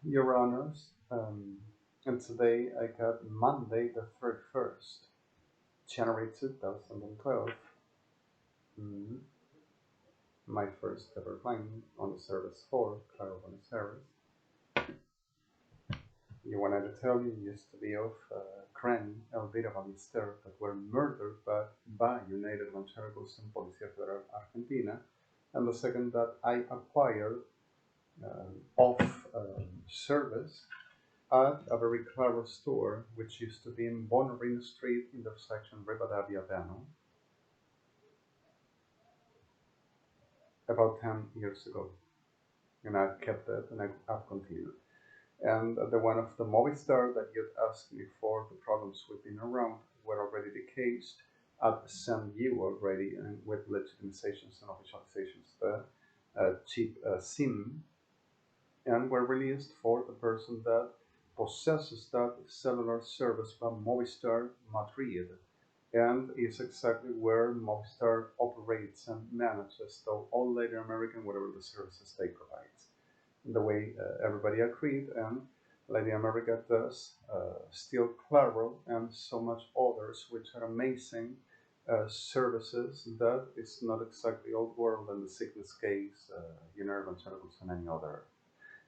Your Honors, and today I got Monday the 31st, January 2012, my first ever claim on the service for Clarion service. You wanted to tell you used to be of CRANNWELL that were murdered by United Evangelicals and Policía Federal Argentina, and the second that I acquired of service at a very clever store which used to be in Buono Street, intersection Rivadavia-Buono, about 10 years ago, and I've kept it and I've continued. And the one of the Movistar that you'd asked me for, the problems we've been around were already the case. I've sent you already, and with legitimizations and officializations, the chip SIM, and were released for the person that possesses that cellular service from Movistar Madrid, and is exactly where Movistar operates and manages all Latin American, whatever the services they provide. The way everybody agreed, and Latin America does still Claro and so much others, which are amazing services that is not exactly old world in the sickness case, United Evangelicals and any other.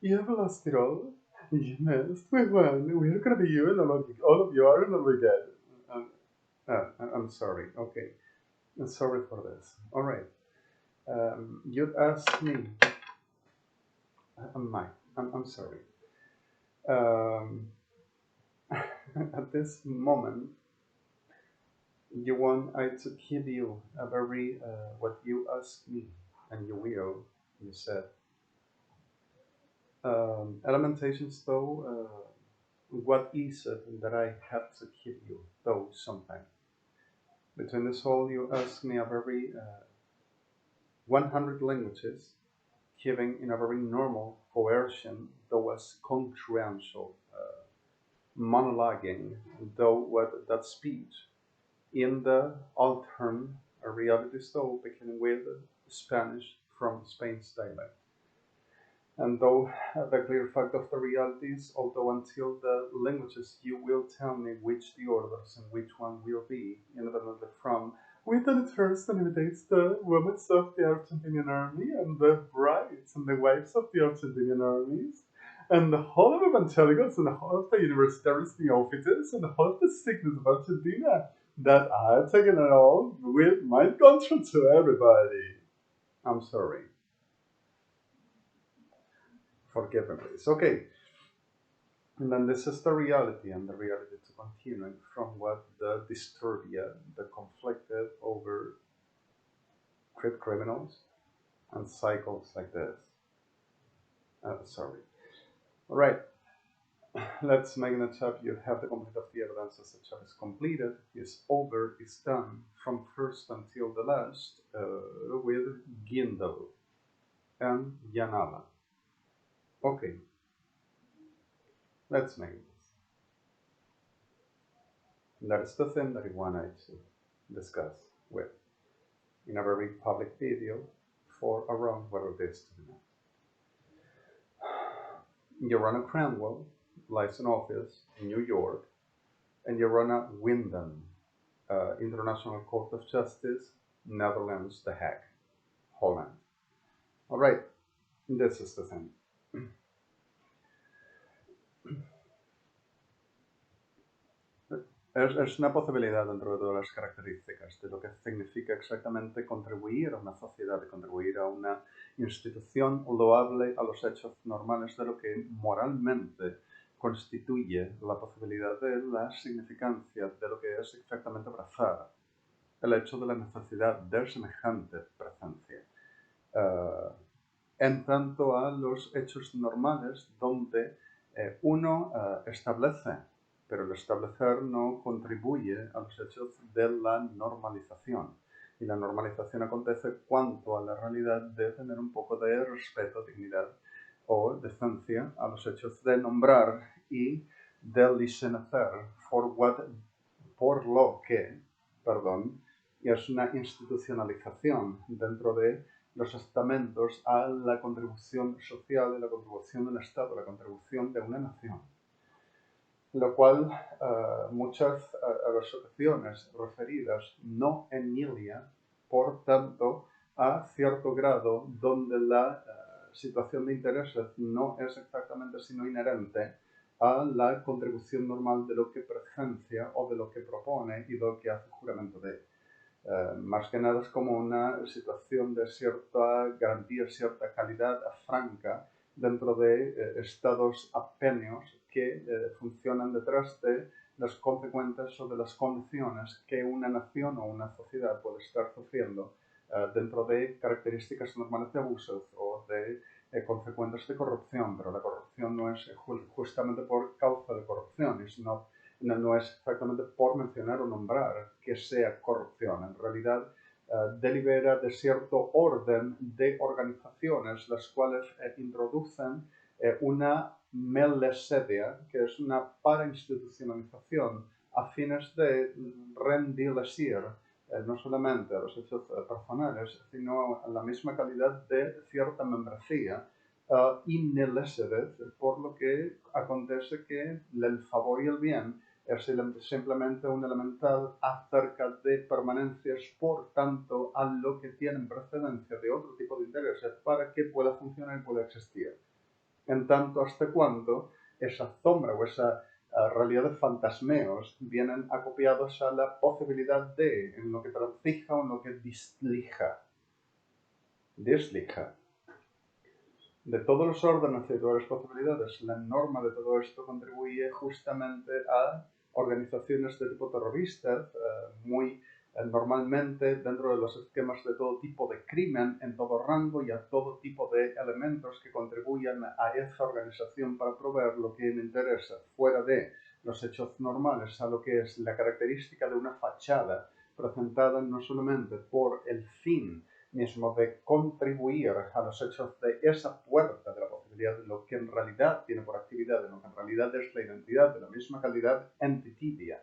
You have lost it all. Yes, we won. We're gonna be you, and all of you are in the I'm sorry. Okay, I'm sorry for this. All right. You'd ask me. I'm sorry. At this moment, you want I to give you a very what you asked me, and you will. You said. Elementations, though. What is it that I have to give you, though? Sometime between this all, you ask me a very 100 languages, giving in a very normal coercion, though as contrantual, monologuing, though what that speech in the altern realities, though beginning with Spanish from Spain's dialect. And though the clear fact of the realities, although until the languages you will tell me which the orders and which one will be, independently from we done it first and imitates the women of the Argentinian army and the brides and the wives of the Argentinian armies, and the whole of evangelicals and the whole of the universitaries, the officers, and the whole of the sickness of Argentina, that I've taken it all with my control to everybody. I'm sorry. Forgive me, please. Okay. And then this is the reality, and the reality to continue from what the disturbia, the conflicted over criminals and cycles like this. Sorry. All right. Let's make it up. You have the complete of the evidence as such is completed, is over, is done from first until the last with Gindel and Yanala. Okay. Let's make this. That's the thing that I wanted to discuss with in a very public video for around what it is to be. You run a CRANNWELL license office in New York, and you run a Wyndham International Court of Justice, Netherlands, The Hague, Holland. All right, this is the thing. Es una posibilidad dentro de todas las características de lo que significa exactamente contribuir a una sociedad, contribuir a una institución loable a los hechos normales de lo que moralmente constituye la posibilidad de la significancia de lo que es exactamente abrazar el hecho de la necesidad de semejante presencia. En tanto a los hechos normales donde uno establece, pero el establecer no contribuye a los hechos de la normalización. Y la normalización acontece cuanto a la realidad de tener un poco de respeto, dignidad o decencia a los hechos de nombrar y de licenciar por lo que, es una institucionalización dentro de los estamentos a la contribución social, a la contribución del Estado, a la contribución de una nación. Lo cual muchas asociaciones referidas no en ilia, por tanto, a cierto grado donde la situación de intereses no es exactamente sino inherente a la contribución normal de lo que presencia o de lo que propone y de lo que hace juramento de. Más que nada es como una situación de cierta garantía, cierta calidad franca dentro de estados apenios que funcionan detrás de las consecuencias o de las condiciones que una nación o una sociedad puede estar sufriendo dentro de características normales de abusos o de consecuencias de corrupción, pero la corrupción no es justamente por causa de corrupción, sino no es exactamente por mencionar o nombrar que sea corrupción. En realidad, delibera de cierto orden de organizaciones, las cuales introducen una melechedia, que es una parainstitucionalización a fines de rendilecir no solamente a los hechos personales, sino a la misma calidad de cierta membresía inelegibles, por lo que acontece que el favor y el bien es simplemente un elemental acerca de permanencias, por tanto, a lo que tienen precedencia de otro tipo de intereses para que pueda funcionar y pueda existir. En tanto, hasta cuando esa sombra o esa realidad de fantasmeos vienen acopiados a la posibilidad de, en lo que transija o en lo que deslija. De todos los órdenes y de todas las posibilidades, la norma de todo esto contribuye justamente a organizaciones de tipo terrorista, muy normalmente dentro de los esquemas de todo tipo de crimen, en todo rango y a todo tipo de elementos que contribuyan a esa organización para proveer lo que me interesa, fuera de los hechos normales, a lo que es la característica de una fachada presentada no solamente por el fin mismo de contribuir a los hechos de esa puerta de la posibilidad de lo que en realidad tiene por actividad, de lo que en realidad es la identidad de la misma calidad entitativa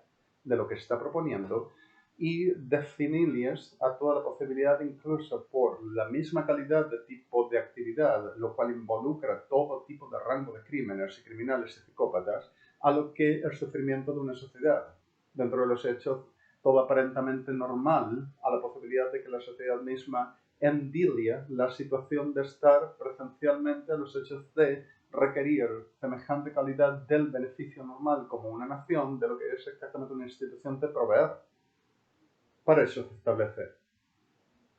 de lo que está proponiendo, y definirles a toda la posibilidad incluso por la misma calidad de tipo de actividad, lo cual involucra todo tipo de rango de crímenes y criminales y psicópatas, a lo que el sufrimiento de una sociedad. Dentro de los hechos todo aparentemente normal, a la posibilidad de que la sociedad misma endilia la situación de estar presencialmente a los hechos de requerir semejante calidad del beneficio normal como una nación de lo que es exactamente una institución de proveer. Para eso se establece,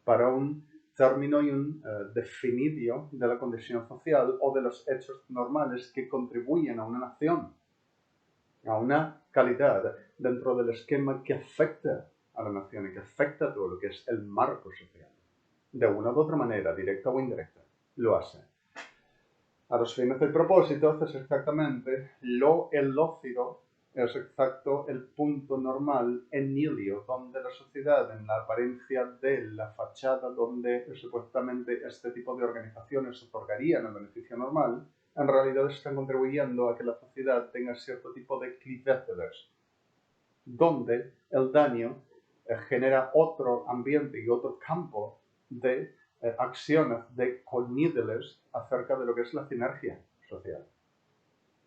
para un término y un definidio de la condición social o de los hechos normales que contribuyen a una nación, a una calidad dentro del esquema que afecta a la nación y que afecta a todo lo que es el marco social. De una u otra manera, directa o indirecta, lo hace. A los fines del propósito es exactamente el lócido, es exacto el punto normal en ilio, donde la sociedad, en la apariencia de la fachada, donde supuestamente este tipo de organizaciones otorgarían el beneficio normal, en realidad están contribuyendo a que la sociedad tenga cierto tipo de clivéceles, donde el daño genera otro ambiente y otro campo de acciones de conídeles acerca de lo que es la sinergia social.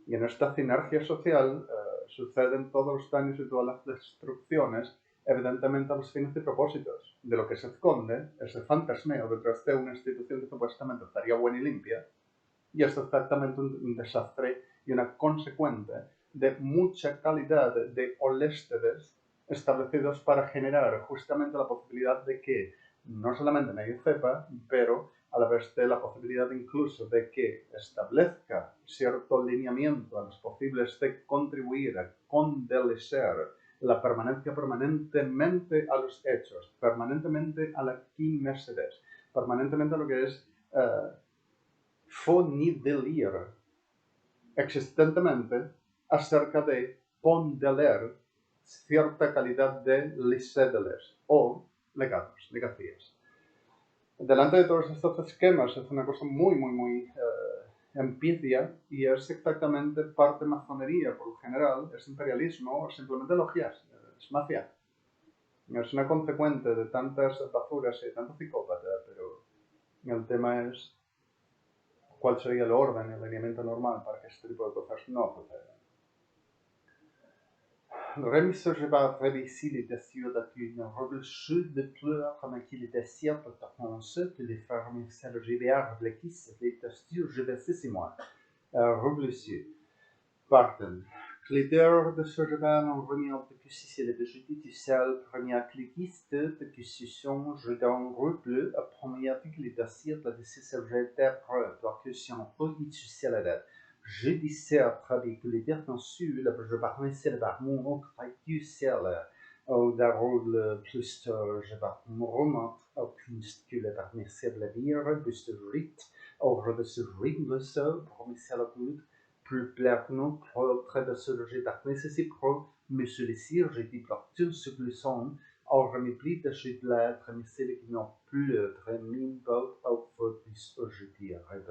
Y en esta sinergia social suceden todos los daños y todas las destrucciones, evidentemente a los fines y propósitos, de lo que se esconde ese fantasmeo detrás de una institución que supuestamente estaría buena y limpia, y es exactamente un desastre y una consecuente de mucha calidad de oléstedes establecidos para generar justamente la posibilidad de que no solamente nadie sepa, pero a la vez de la posibilidad incluso de que establezca cierto lineamiento a los posibles de contribuir a condelisar la permanencia permanentemente a los hechos, permanentemente a la quimesedes, permanentemente a lo que es fonidelir existentemente acerca de pondeler cierta calidad de licedeles o legados, legacías. Delante de todos estos esquemas es una cosa muy empiria y es exactamente parte masonería por lo general, es imperialismo o simplemente logias, es mafia. Es una consecuente de tantas basuras y tantos psicópatas, pero El tema es cuál sería el orden, el lineamiento normal para que este tipo de cosas no sucedan. Remisor je va révisser les dossiers d'une revolution de pleurs comme qu'il est dossier pour penser que les fermes c'est le GBR réfléchissent les dossiers je vais c'est moi. Revolution. Pardon. Clédeur de ce jeu en remis en si le judicial premier cliquiste de question je donne groupe le premier article les dossiers de la décision d'interprète la question judiciaire judiciaire avec les détenus le je parle c'est le barmon judiciaire au darul plus je parle roman au plus que le parmi c'est la bière plus de rite over de ce rythme ça promis c'est la plus clairement près de ce loger c'est pro monsieur les sires j'ai dit plutôt ce que le son or mes plis de chez la prémisse qui n'ont plus très mine both of this je dirais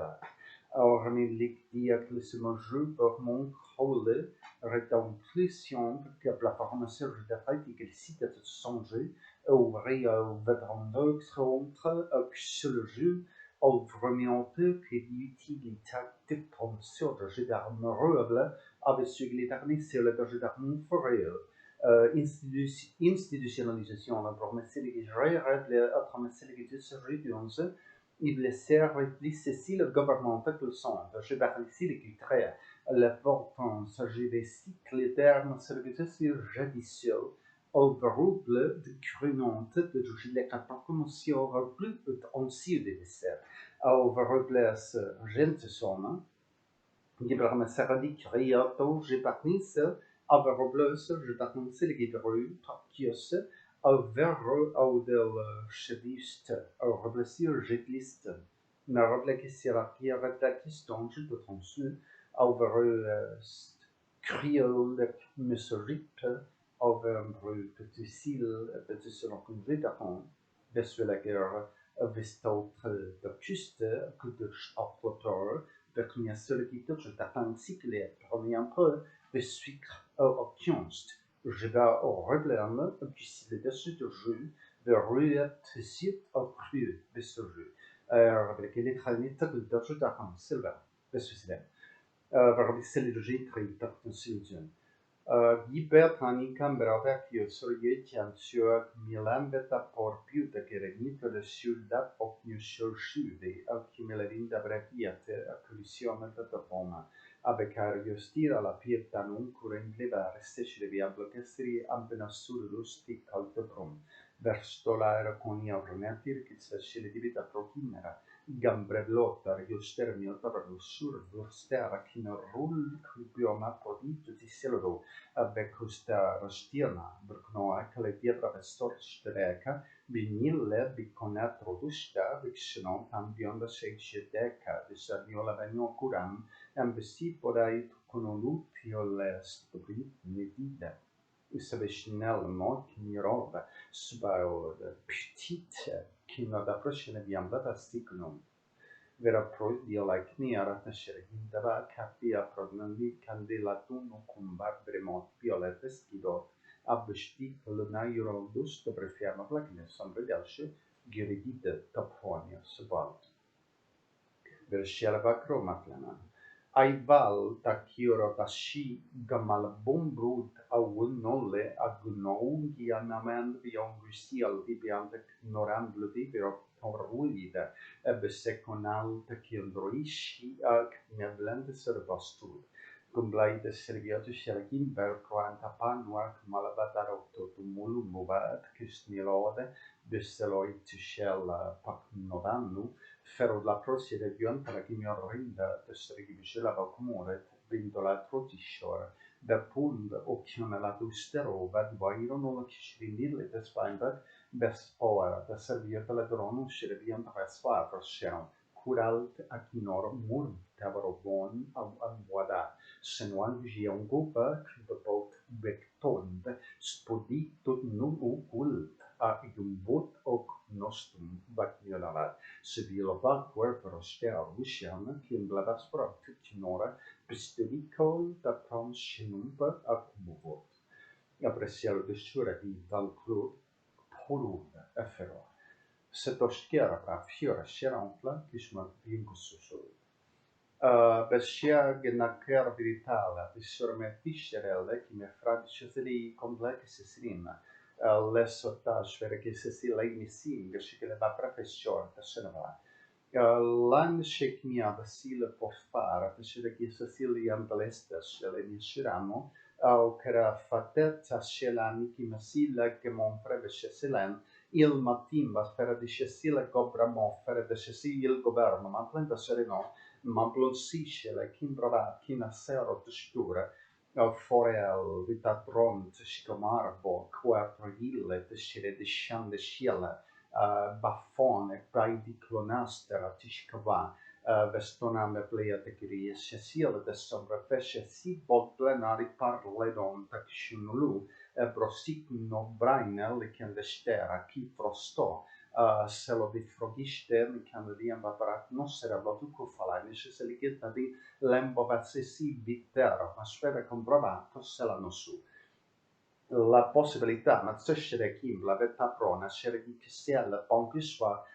or mes lectis avec le second jeu pour mon rôle rétention que la formation je dirais que le site de songer ouvrir vedran entre sur le jeu ovremente che di utilità de promotion de gendarmerie avec ce que les derniers c'est le gendarmerie institutionnalisation la promesse de gérer la promesse de sécurité il les sert ici le gouvernement que le son je parle ici les critères l'importance des cycles termes services judiciaires overrule de cruante de la promotion plus ancien des desserts overrule gente somme qui permet de créer j'ai parlé overrule je t'attends c'est le guide kios over del cheviste overrule jetlist na réfléchir à qui arrête la question je te transmets overrule créole mesurique over een petit ciel, petit selon que nous étapons, vers la guerre, vestot de kuste, que de aflotor, vers une seule qui touche ta cycle, premier un peu, de sucre au kunst. Je vais au problème, puis si le dessus de jeu, de ruet site au cru, de ce jeu. Avec les traînées, de dessus d'argent, silver, de ce système. Varbi c'est le jeu très tard, Gibertanica bravecchio sorgetiancio milambeta por piuta che regnito le ciudad ocnio sciolsciude, alchimelevinda breviate a collisione da poma, abecario stira la pieta non curengleva restesci le viablo che ambena surlusti caltebrum, verstolare con i ornetir che se le divita prochimera, Gambreblottar justermio sur vurstera kina rull kubioma prodito di selodo abbecusta rastirna brknoa kale diebra vestorstreca vinille biconatro dusta vixnon ambion da sexedeca de sarniola bagno curam ambesti podai conolu piole stupid medida Usaveshnellement qui n'y robe, subao petite qui n'a d'approche ne vient pas stignum. Vera pro dialacni arata sherhin dava capia prognandi candidatum combat bremot violet vestido abesti le nairo dus de prefiama placne sombre dalche giridite taponia subalt. Ver shelva cromatlana. Aival takioro tashi gamal bombrut awunolle agnongi anamand biongusial vibiante ignorandle vivero torruida ebbe seconal takiondroishi ak neblende servastur. Gumblai serviato shergin ver quanta panuak malabatarotto tumulu mubat kisnilode besseloi tishel pak nodannu Ferro la prossima regione la chimiorinda distribuisce la comune vintola trotishore da pund occhiona la dustero vad vairono la kishrindile des feinberg best power da servita la drono shirvian resfa verschern curalt akinor mur tavaro bon avwada senwan gion gopa de bot bektond spodi tot nu kult a idumbot ok nostum baknionalat Civilova corpora stera Russian qui blabas pro tutinora pistovicol da transcinumpa accumuvot. Aprecialo de sura di dal club polud efero. se to shkera pra fjera sherampla kishma vingususul. Bescia genaker vitala, vissurme tischerelle, qui me fradiciseli complexe sirin, l'esotage per che se si lei missing, che le va professor, se ne va. L'anno shekmia da sile por fare, per che se si li antalestas, le misciamo, au cara fatetta scelani che me sila che mon preve selen, il matimba spera di scesile cobra moffere, de scesi il governo, ma plenta sereno, ma blonsisce chi improvat, chi nasero testure, forel, vitatron, tescomarbo, quatrogille, tescere de sciande sciele, baffone, pai di clonastera, tiscova, vestoname plea te chirie, scesile de sovrafesce, si bod plenari parledon, taccionulu, brosicno brainel, che andestera, chi frosto, se lo vifrogiste, kan liam vaparat nossera vaduco falai, se li getta di lembo vassesi vitero, ma svere comprovato se la nosu. La possibilità, ma c'è chi la vetta prona, c'è chi siela, ponchi sua,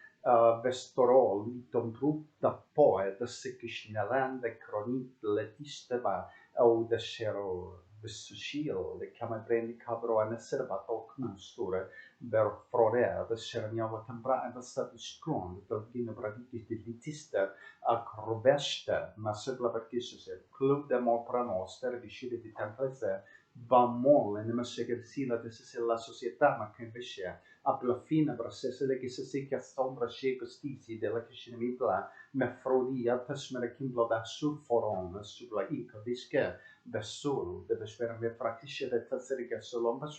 vestorol, liton brutta poe, da se kishnelande, cronit, letisteva, o da c'ero vessucil, le chiama prendi cabro a essere batto knusture, ver frorer, da c'era niava tempra, da stato scron, da gine braditi di litiste, a croveste, ma sepla perché se club de morpranoster, vicide di temprese, va molle, ne mesce che sila de se la società, ma che invece alla fine per se che se si che sombra che costizi della che ne mitla me frodia tasmere kim lo da sul forum sulla ico dische da solo deve sperare me pratisce da tasere che solo ma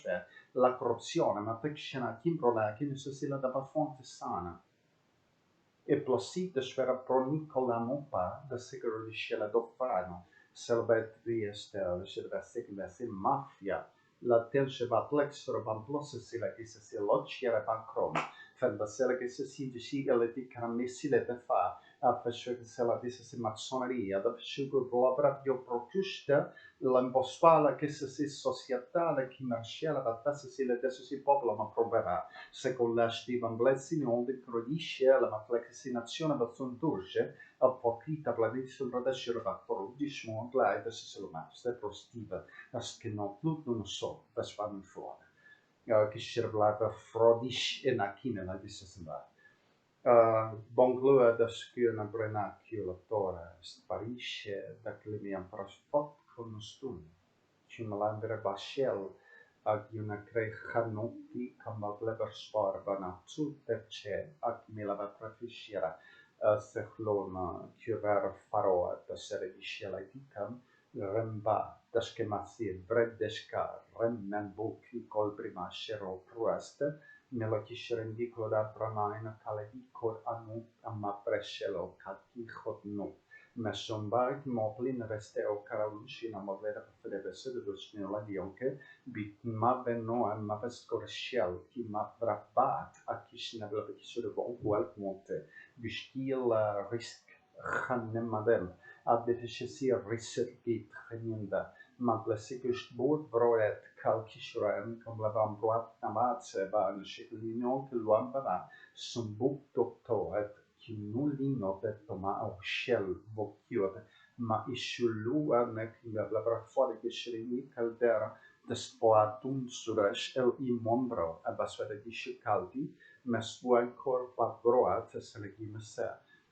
la corruzione ma tecna kim pro la che ne se la da fonte sana e plosite sfera pro Nicola Mopa da sicuro di scela d'offano Selbet Riester, se mafia, la tense va plexor van plosse sila che se loggiere van crom, ferda sela che si dici ele di caramessile de fa, a fesce che se la disse se mazzoneria, da pesciugo blabra dio Prociutto, l'impospala che si societale, che marciala, da tassa si le desse si popolo, ma proverà, secondo la Steven Blessing, onde crodisce, la matlexinazione da son turce, a pochita planetison prodescere factor dismo glide se lo master prostiva as che non tutto non so per farmi fuori che scerblata frodish e nakine la dissesamba bonglua da schiena brenacchio l'attore sparisce da che mi han prospot con stun ci malandre bashel ag una crei chanotti come blever sparba na tutte c'è ag me la va prefiscere SEHLÁ tyvärr faroat da SERIM remba da schemazzi vreddeska remembuk kolbrima shero prueste melekisherendiklo da pramaina kaledikor anu amma preshelo kakichotnu meshombag moplin resteo karalushina modera prefedevese de dosnila dionke bitma benno amma veskorshel ki ma brabat akishna blabekisure bon huelk monte Bishtil risk Hanemadel, Abdefichesi Riset Tremenda, Mablesikus Board Broet Kalkishran, comme la Vambroat Namatse, Ban Chiklino, Luambara, Sumbuk Doctoret, Kinulino Betoma au Shell Vokiot, Ma Ishulu Anek, la Brafore Gishrini Caldera, Despoatum Suresh El Imombro, Abbaswede Dishikaldi, mas ancor labroat se legimese,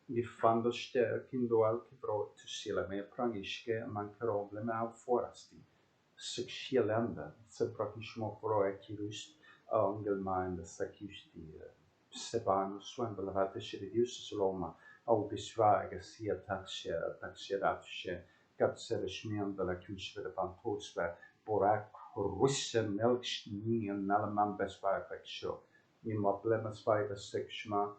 gifando stärken do alkbrot sila med prangiske man karoble med forasti. Sexkielende, se prakishmo proekirust, angelmind sakisti, sebano swembel vate shirius sloma, au besvage sia taxeratche, kapserishmian de la kunstver van tosver, borak russen melkstnien nalaman besvage in problemas vaiva sexma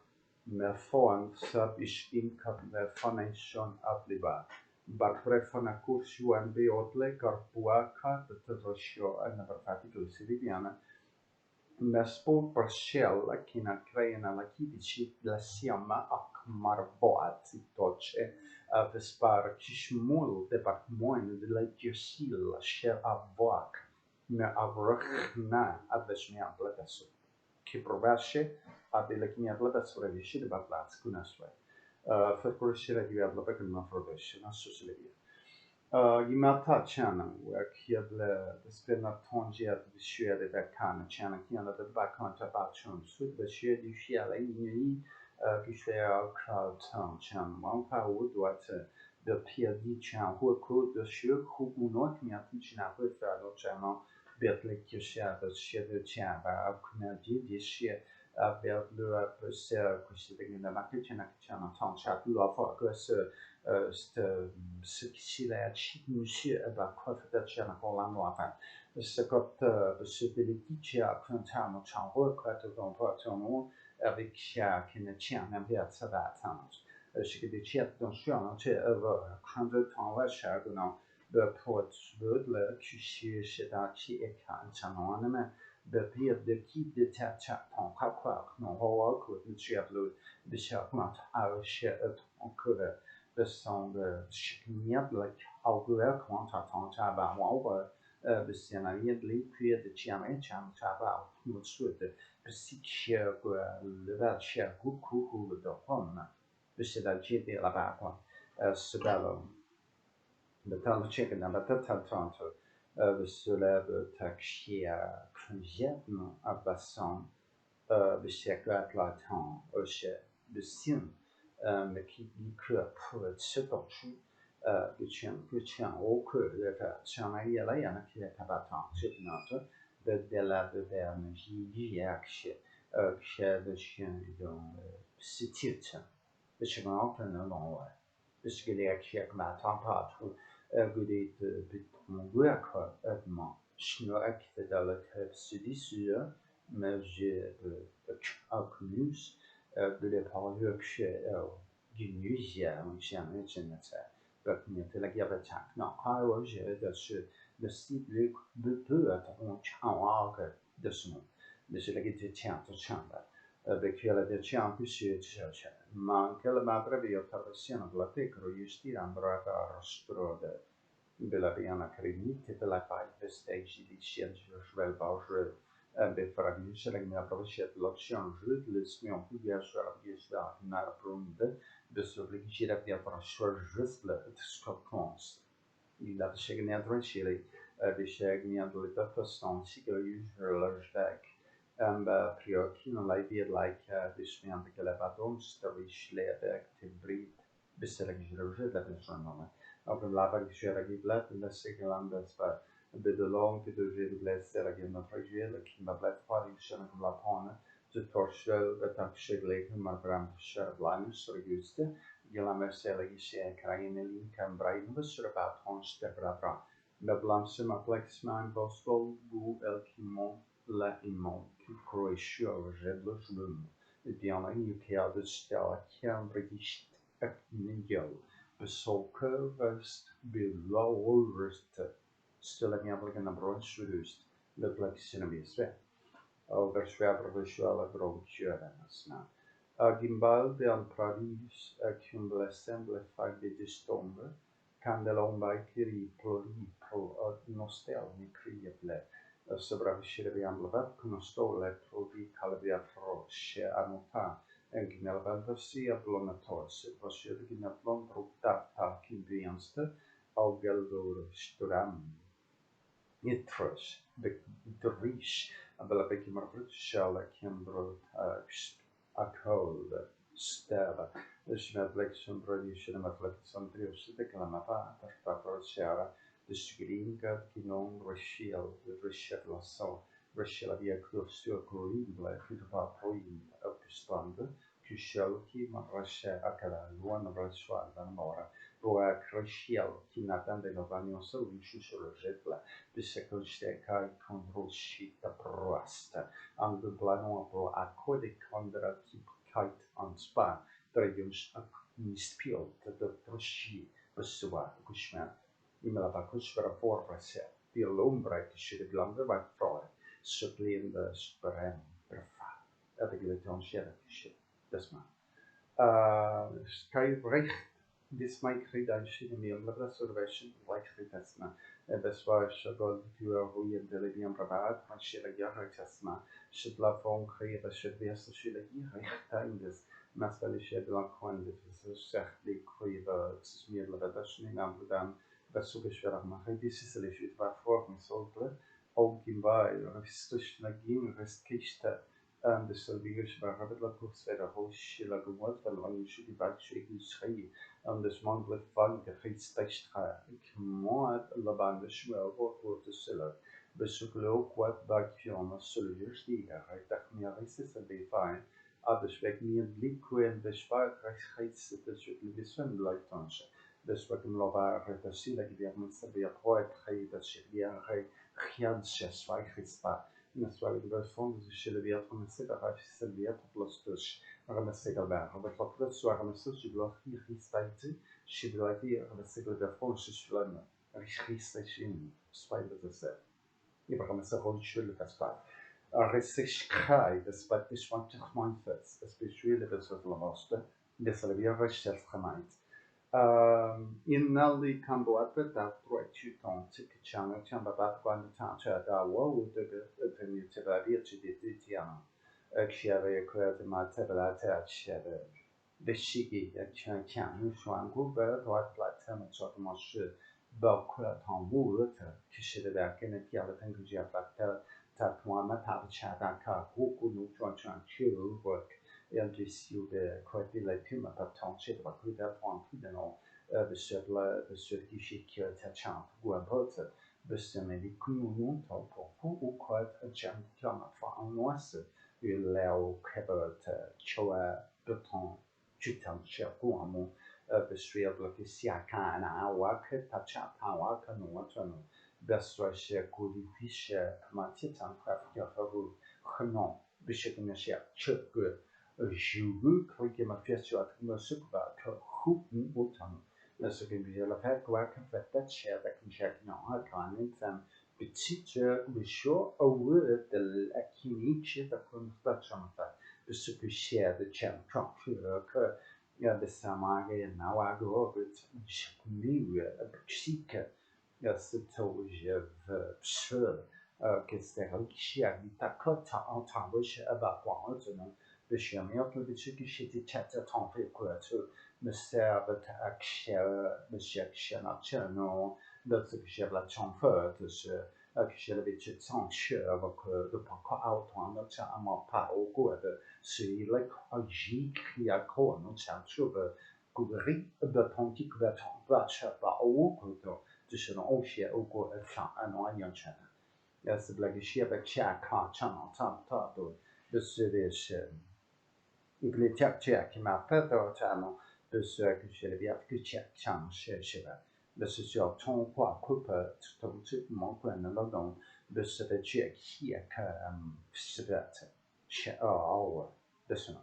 me foan sub ish income me fonation abliva. Bar prefana cursu an beotle carpuaca de terrosio an aperfatico siridiana me spor per shell kina creina la kidici la siama ac marboat toce vespar kishmul de parmoin de la giosil shell avoac me avrachna adveshmian platasso. kiprovaše, a byle kmědle bez vreviši deba plácku na své. Förkorši radivadlo bekunna frodöši na susilivě. Gimata channel, where kiadle the spinner tongia the share the kana channel kiana the back on tabachon sweet the share the share like you share crowd town channel one power what the PLD channel who could the share who not me at channel with the channel bet like you share the channel of community this share vers le procès que c'est une marque channel tant chat lo for que ce qui est chic quoi fait de channel pour la noire ce que ce politique a printemps channel quoi de ton avec qui ne tient même pas ça d'attendre ce que des chats dans channel c'est over 100 temps là chaque non de port le qui c'est dans qui est quand channel mais de qui de chat ton quoi non hawa que de chat de chat mat à chat on que de son de chigniat like algoritme quand on t'a de scénario de l'équipe de channel t'a nous souhaite de si le va cher beaucoup de homme de c'est la GT là-bas quoi c'est le temps de checker dans la tête de cela de taxer à congédier à bassin de chaque la temps de signe mais qui dit que pour ce temps de tien au que le tien là il y a qui est pas tant c'est notre de la de l'énergie qui de chien dans ce titre de ce qu'on appelle le long de ce que les qui est ma température godet mon quoi vraiment je ne acte dans le study sur mais j'ai accumulé de les paroles que du nuisier on jamais je ne sais pas mais c'est la guerre de chaque non quand j'ai de site de peu on chante de son mais c'est la guerre de chante avec la de chante que c'est ma che la breve attraversione la tecro justi andrà a rostrode della piana credite della parte stage di Judicial befragisce la mia proposition l'action jeu le smion plus bien sur la pièce d'art runde de se réfléchir à bien pour juste le scope il a chegné à tranchiller de chegné à le taston si que usual like priorki non la idea like this man que la baton story leder till brid beselagir la personne auf dem Lager geblat in der Segelandes war de long de jeu blesse la game fragile qui m'a blat par une chaîne comme la pone de torchel de taxegle ma bram sherline sur juste il la mercelle qui est CRANNWELL kan brain sur baton stebra le blanc ma plexman bosco GOV.IL qui mont la imon qui Prociutto jedlo jlum et bien là il y a de stella qui en brigist aknigel besoker west belowerst stella mi applicano na branch reduced le plexine bisve over swerver visual grootjörensna gimbal de an pradis accumulessemble fag de distombe candelombai kiri pro nostel mi crieble sopravviscire amblevat con stole provi calvia froce anota Gnelvalda sia blonatos Prociutto gnelblom brukta kinvianste augeldor sturam Itros de riche abella peki marbrut shall kimbro akol stava smet lection production reflection trios de clamava per procera de screencard qui non Rachel la so Rachel avia closio corrible fitva proin opstande que shall qui marche akala luan rasual dan mora Roa Rachel qui n'attendait le vagnon sur le jet là de ce que j'étais con Rosita proasta am de Blanco pro accode condra typ kite on spa drejus mispiel de troshi beswa kushman imela bakus per forse di l'ombra che si blande va froe supplinde sperem per fa avec le tonchère que c'est das ma sky recht This might create actually meal reservation like retasma. Beswa shagol tu ruye delebian pravat, man shila yarretasma. Shibla fon create a shibbias shila yarretandes. Masvali shed Blanco and this is certainly create a smear reduction in Amsterdam. Besugeshwara mache. This is a little bit for me solve. Ogimba, Ristoshnagin, Restkista. De Salvigas waren het laat verder hoosje la gewoond van lang je die back shaky schrie de smanglet van de gidstekst ik moet la bande schwel voor de siller bezoeklo wat back fiona soldiers die ik dacht meer is het be fine dus weg meer blik en de schwaarheid het is het beson lifetime dus wat hem lavar de siller die weer met se weer proet hij dat shit weer giant schwaarheid Nessuale di persone si sceglie via come se la faccia servire plus tush ma se galber ma fa presso a come se si block hier ristaiti si blati a se galber fon si schlan ristain spider the set e per come se ho schule per spa a resisch kai das spat dis want to mind first especially the sort of lost de servire recherche gemeint Inalli Camboate da Prociutto Ticciano Chambabat quando c'è da uovo de primitiva virci di Tiziano Chiave quella ma tebla c'è de Shigi c'è chiamo Shuangu per la platform so come se quella tambu che si deve che ne chiave tengo già fatta tatwana tabchada ka huku no chuan chiu work LGC de quite like him at township but we that one non besökte skickade till champ Guapote bestämde vi kommunen tal på och quite a champ klamma för annars vi lär kebbat choa beton chutan chakuamo besökte que se akana wa que tacha tawa kanu tano besökte kodifische matitan kraftiga för genom besökte sig chukku jugu que ma fiacio att kunna suppa hupen utan så kan vi alla fall gå kan fatta share kan checka några kan inte betitje vi show over the akiniche da kun statssamta besöker share the champ för ja det samma grej när jag går ut nu psyke ja så tog jag för que c'est riche vi ta kota en temps about quoi beschämert och det tycker shit chatta tant quoi så me serve monsieur Chenachano, d'autres que j'ai la chanfeur, que j'ai l'habitude sans chèvre, de pas autant, notre amant pas au goût de celui là, j'ai crié à quoi, notre chèvre, couvrir de ton qui couvert ton bras, pas au goût de ce nom, au chien, au goût, un noyant chien. C'est blague chien avec chien, quand chien, tant, de ce des il est tchèque qui m'a fait autant. Besöker Chelebiatka Changsheva. Besöker Tonghua Kupa Tongsit Monkwen Lodon besöker Cheka Sibet Shao Besson.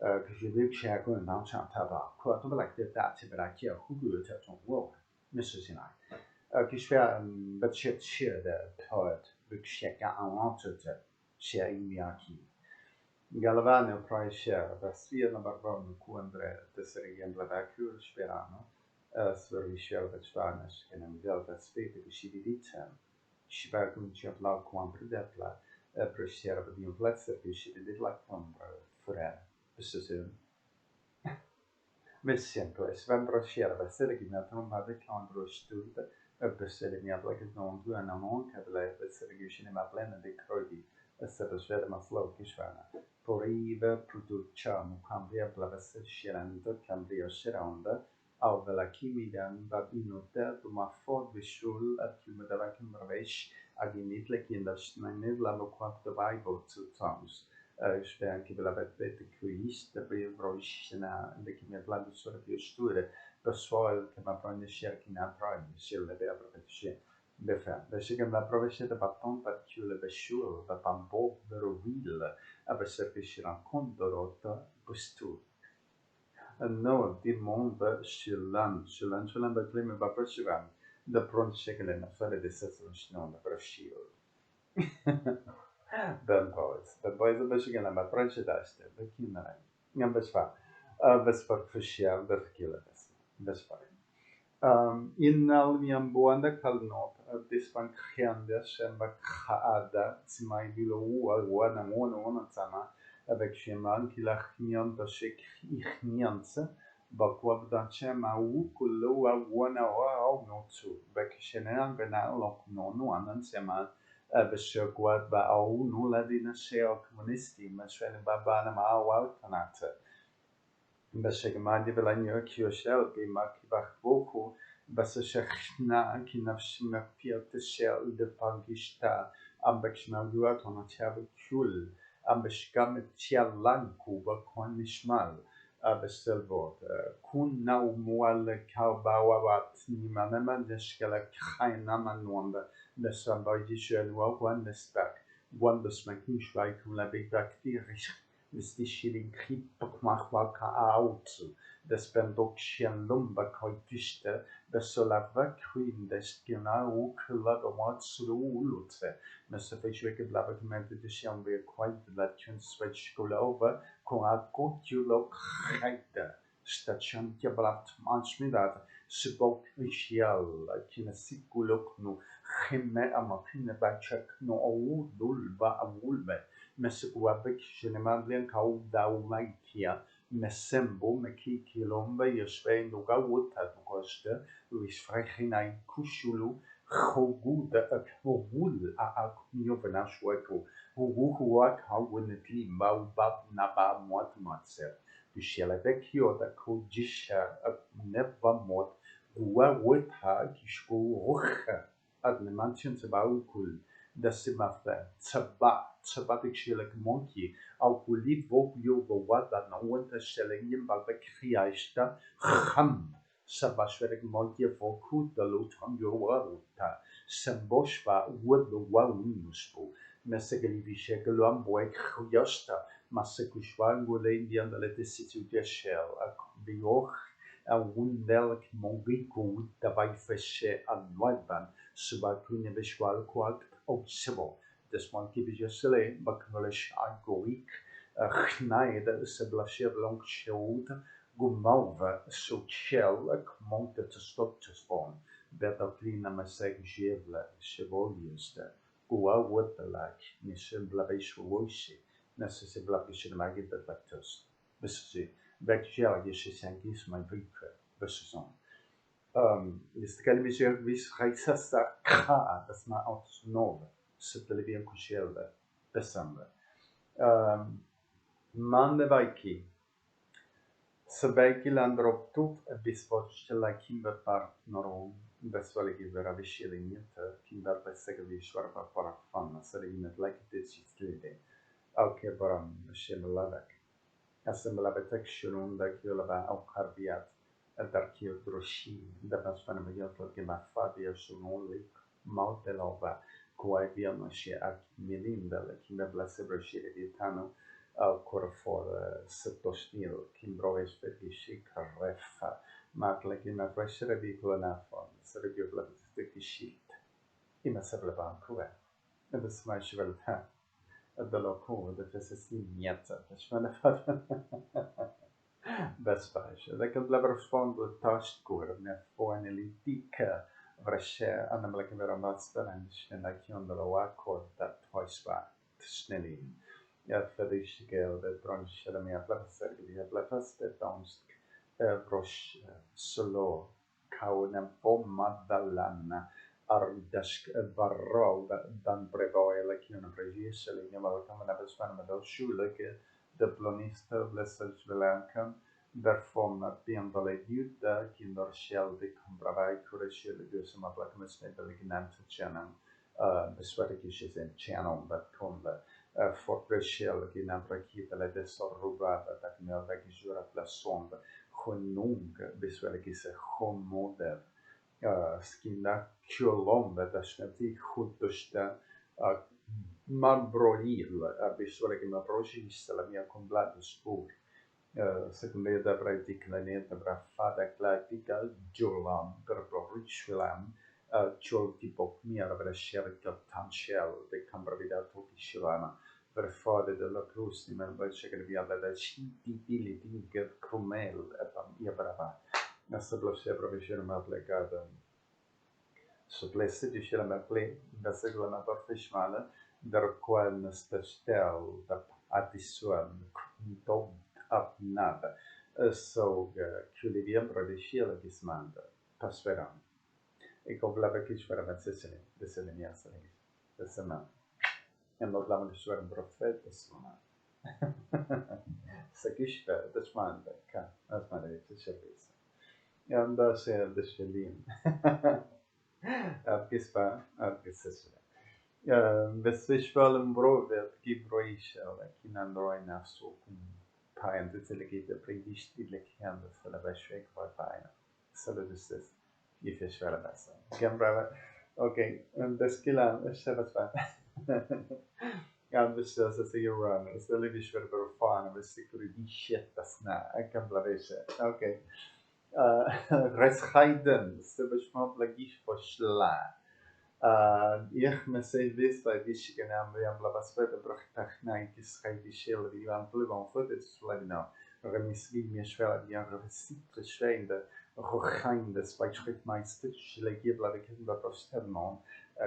Kujibik Shakun Nanchan Taba, quite like the Datibarakia Hugu Taton War, Mrs. Sinai. Kishwa Betchet Shear the poet, Buksheka Awanted Sharing Miyaki. Galvano Praisher, Vastierna Barbon, Kuandre, Tesserien Lavacur, Sperano, Sverishel Vetsvanes, and Velvet Spete, Shividitem, Shibakun Chapla, Quampredepla, Presher of the Inflexer, Shivit like Fure, Bessun. Med sempre, Sven Broscher, Vesseligina, Trombade, Clandro Stud, Besseligna, like a non to an amount, Cadillac, Vesseligation in Maplena de Crodi, a set of Svedema Flow Kishvana. Porive produciamo cambia blavesse scerando cambia sceranda au vela chimidan babinote ma for visual at humidava kimravesh aginit le kinderschneine la quattro bible two times spero che ve l'avete visto per roishna le che mi parlando solo più sture per suo che ma prende cerchi na prime se le vera profezie befa se che la profezie da patton particular visual da pampo vero will abservisceran condorota bustur. No, di monde Chilan beclime va percivan, da proncheglen affare de session da brashio. Ben boys the Michigan and my French daste, the kinai. Numbers fa, Vesper Fisher, the Kilas. Vesparin. Innal mian buanda kalnot, dispan khandes en bakhaada, simai bilo wana mona sama, avec cheman qui la chnian de chez ichniance, bakwab dan chema u kullo wana wa notsu, avec chenan benal lok nono anan sema, besökwad ba au nulla dina sheo kommunisti, men sven babana ma wa tanate. بس ما دي بلانيو كيوشل بما كبخوكو بس شخنا كي نفس ما فيت الشل دفانكيشتا أم بكشنا دوات هنا تشاب كول أم بشكام تشالانكو بكون نشمال بس البوت كون ناو موال كاوباوا بات نيما نما دشكلا خاينا من واندا بس أم بايجي شلوا وان نسبك وان بس ما كنش بايكم لبيك باكتيريش Stichling krieg doch machbar out. Das ben doch schien lumba koitiste, das soll aber queen des genau klar mat sulutze. Men så försöker jag blabba med det schien vi quite that can switch go over, kon a godt ju lok heite. Station jag blabt mansmiddag. Subok ishal, kina sikulok no, himme amapine bachak no au dulba avulbe. Mesikuabek Shenemandlian Kau Daumakia, Mesembo, Meki Kilomba, Yosvein, Lugawuta, Koste, Luis Frechina, Kushulu, Hoguda, Hogul, Akmiovenashweko, Huguak, how when it limba, Bab Naba, Motmatser, Dushelevekio, the Kojisha, Never Mot, Gua Weta, Kishko, Rocha, Adnemantions about Kul. Da semafra tsaba dikshilek monkey au kulit vok yo wada na wanta shelengim balbe kriaista kham sabashverek monkey voku da lutam yo waruta semboshva wud wa unuspo mesegeli visheglam boy khuyasta masekushwan gole indian da lete situ Judicial bioch a wundelk mongiko da vai feshe anwadban subatune beshwal kwak Otsebo, this monkey bijusele, bakmelish agoik, chnaide, seblashe blanc shield, gumauva, so shell, monte to stop to spawn, better clean a maseg jevla, chevaliers, gua waterlak, nishem blabish woshi, necessary blabish magid that lactose. This is Bacteria, yeshangis, my victor, this is on. Jest kalmischer vis raisasta ka, das ma aus nove, settelevien kushelde, december. Mande vaiki. Sebaiki landrop tut, bispochtela kimber partneron, besvaligi vera vishilinget, kimber bessegavi shvarpa parakfanna, serimet lakitetsitslide. Auke baram, shemelavek. Assemblavetek shurunda kyolava au karbiat. Darkiodroshi, da pasfanamajotlo che maffadia sono lì, mautelova, quai viano she akmilinda, la kimbe blasebroshire di tano, ancora for settosnil, kimbroes fetishi karrefa, matla che ma freshere di clonafon, sarebbe la visite shit. Ima sableva ancora. E da smash velta. Da loco, da fessi niente, da smanafat. Bezpečje. Dakle, dla respondo taškur, ne foanalitika, vrše, anamleke verovatstven, štenakjon ovako, da tvojstva snelin. Ja, fedishigel, det bransch, eller mer platser, vi platser, det dansk, brosch, solo, kaune, bomma, dalana, ardask, barrov, dan brevoi, eller kjone regis, eller ingen velkommen, det bespann med oss skjuleke, diplomista, blessed Blanco, performa pendole juda, kinder sheldi, compravai, curashil, gusum, ablakamus, nebelignant channel, besvarikishes in channel, but combe, for preshel, ginavrakita, la desorrubata, tak nelvagijura, la sombre, honung, besvarikis, homoder, skinda, kyolombe, dashnati, hutushta, Marbroil, abisore che Mabrogis, la mia complata spur. Secondo me da praticamente brafada clatica, Jolam, per Ritualam, Jol tipo mia avrà scelto Tanchel, de Cambravidato Kishilana, per fare della crustima, invece che vi aveva citi, pili, dinget, crumel, e mia brava. Nessa blosia provisional applicada. Suplesse Judicial Legitimal Requestment profissionale der qual stel de addition dom abnada såg kulivien Judicial Legitimal Requestment. Ik ovlawe kishwara vatsesene, desene miasene, desene. En ovlawe kishwara profet desene. Sakishwa, desmanda, ka, asmanda, tishawisa. En da ser deshelin. Abgispa, abgisesene. Vesvishvalem brovet gibroishel, kinandroi nafso, paien, ditselegite, pregish, idlekende, selevashwek, vapaina. Saludistes. Gifish vara bästa. Gamla, okej, det skulle jag säga. Jag visste att det är run. Så det är väl bara fan, men det skulle bli shit snä. Jag kan bli det. Okej. Resheiden, det var smart lagish för slä. Ich me sei vis bei dich genam wir am labasfet brachtach nein kisheidi shel wie am plebon fotet slagna. Remisli mir schwer die resit schwende. Rochain des Beispielmeister, Schläge bleiben bei Prostelmon,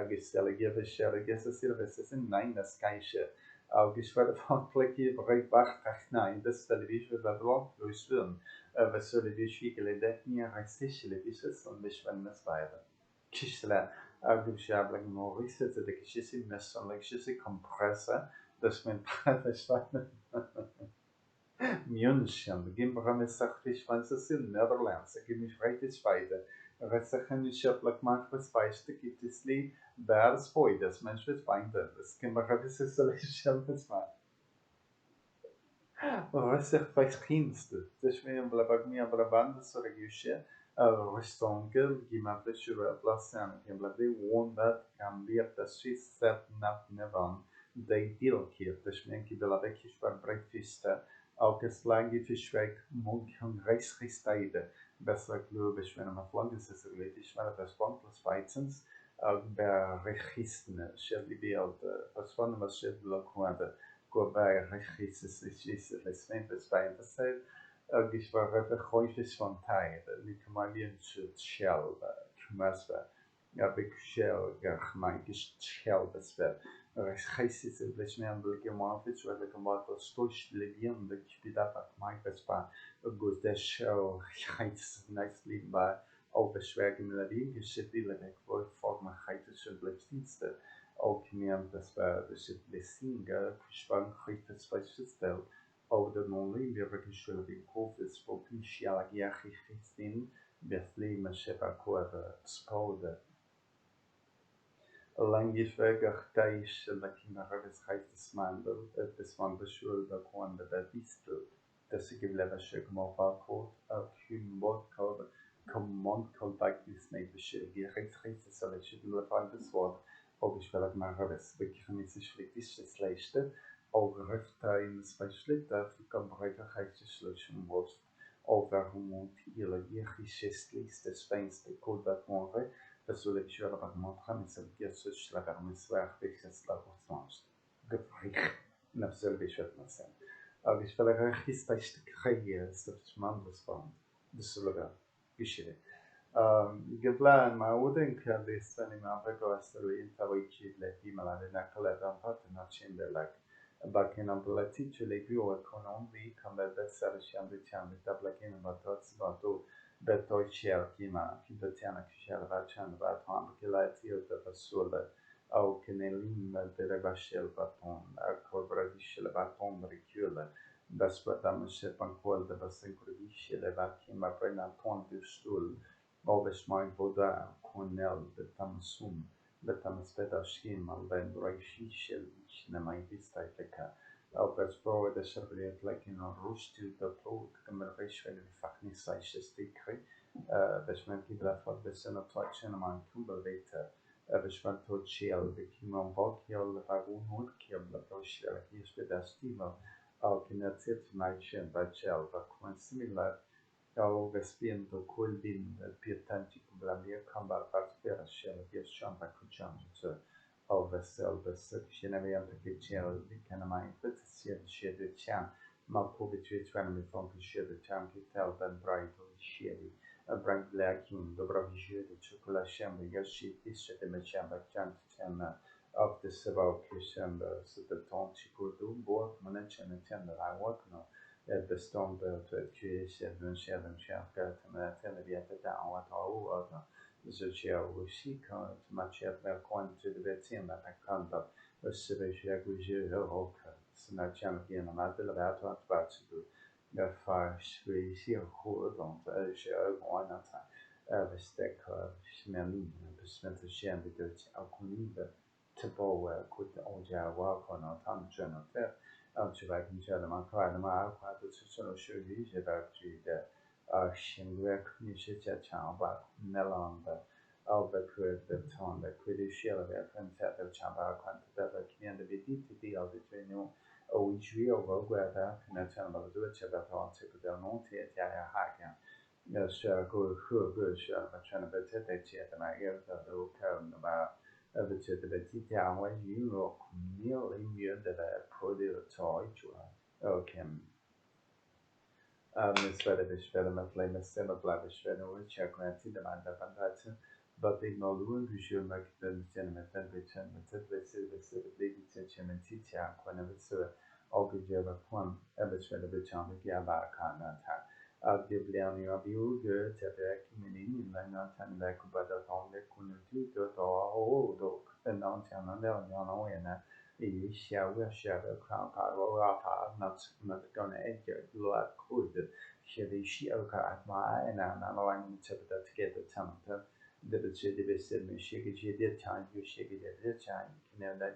Gestelle Beschere, Gesser, nein, das Geische. Auch ich werde von Klecki, Breitbach, nein, das Television wird Blanc durchführen. Was soll die Schwiegele decken, rassische Levises und beschwenden es weiter. Kishle, auch du Schablag Maurice, der Geschichte, Messon, Geschichte, Kompresse, das mein Verschwenden. München, Gimbram ist ich weiß es in Netherlands, ich gebe mich richtig weiter. Restaurant ist ja manchmal was Beispiel gibt es li, Bärs Boy, das Mensch wird weinen, das kann man das ist so leicht mal. Was ich weiß kennst du, das ist mir mir aber Band so regische, Restaurant, die man für Platz an, die man wundert, kann wir das Swiss set nach Nevan, der Deal hier, das mir gibt la wirklich beim Breakfast. Auch das lange Fischwerk Munken Reichsrichsteide, besser glaube ich, wenn man flank ist, ist relativ schwer, das Banklos Weizens, auch bei Rechisten, Schädlibild, was von was Schädlibild, go bei Rechisten, ist das bei der Zeit, ich war einfach häufig von Teil, wie kann man wie ein Schell, Kümmerswer, ja, ich Schell, ja, mein Schell, das wird. Reichsrichsten sind vielleicht mehr gemacht, weil wir gemacht das durchleben, dass ich wieder bei mein Vespa gut das Show heißt nice leben bei auch beschwerden in der Geschichte weg wohl vor man heißt schon Dienste auch mir das war das ist blessing gespannt kriegt das beispielsweise auch der non wir wirklich schon den Kopf ist für Michelle Christine Bertley Macheva Kurve Spode Langifäger Teich, la Kinderreves heißt es Mandel, das man beschult, da konnte der Distel, das sie geblebesche Gmorbarcode, auf Humbot-Code, Command-Code, ist nicht beschult, die Rechtsrechte soll ich nur das Wort, ob ich vielleicht mal Reves, wirklich nicht sich flektisch das Leichte, auch Refta in zwei Schlitter, für Kambrega heißt es Schlussung Wurst, auch warum ihre Jirchisches Liste, Spenste, Code, Batmonre, Persoa que chegava para montar, mas sabe que as pessoas levaram esse ar, que se lá por trás. Gefricht, na pessoa que chegava na cena. Algo que fala que está este carreira, se chamando das formas, de se lugar, geschehen. Geplant, maar hoe denk je dat is dan in mijn verkoester in Tawichi, like die maar de nakele dan had en dat in de like. Bakken aan de titel, like je economie, kan dat zelfs aan de tjaan, dat blijken in wat dat wat Betoi Cherkima, Kibetiana Kishelva Chanva, Tom Kilatil, the Basula, au Kenelim, the Rebashel Baton, a Corbradishel Baton, Ricula, Baspadamashep and Qual, the Basenkurdish, the Vakima, Prenaton, the Stool, Oveshmai Boda, Cornell, the Tamasum, the Tamaspeda Schema, Ben Raishishel, Namai Vista, Auch als Frau der Schabriert in Rustil der Tod, Kameraisch, wenn wir Fachni Seiches Dikri, Beschman Kibla von der Senatorin am Tumbelweiter, Beschman Tod Schiel, der Kimon Bokiel, Ragun Hurkiel, der Toschel, hier steht der Stimmel, auch in der Zirtmeitchen bei Chel, war quasi similar, auch Vespien do Kuldin, Pietanti Blamir, Kambar, Barspera Shell, hier schon bei Kuchan, av selve-genererade kriterier kan man inte se det kärn man på betydligt från kedjan till den bright och kedjan BREYVEHLDT dobra wzięcie kolasiemy jeśli piszecie myślamy ciągle of the civil chambers the ton chikurdu bort management and I work no bestånd tvättkysen kärnkraft med televisionen där och social risiko matchat med kvantitativa takanda speciella gujur och såna champion att det lär att vara jag speciell hurdon för ögonen överstäcker smällning besvänta kärnbedöts alkoholivet tillbaka kut ojawa på något annat för att jag kan köra man kan man har det så så ju det där Shingwek Nishicha Nelanda Albuquerque Tonda Judicial Legitimal Requestment Viditi Auditino Oichio Rogueta National Judicial Legitimal JHA'I Go Share Maternity Chet my ear the Okan about Vititi Away you million that I put it a toy to okay. Misvärdesvärdet lämnar bladesvärden och checkrätt de andra fantasen, but they know the visual market genom temperature med titta kvantitet och göra på besvärde betalning jag bara kan ta att det blir nu av ju att det kommer in när man kan lägga på det från det konjunktur och då en annan där i själva kan not gonna enter lot code she att man när man inte det together temper det betyder det med det time det time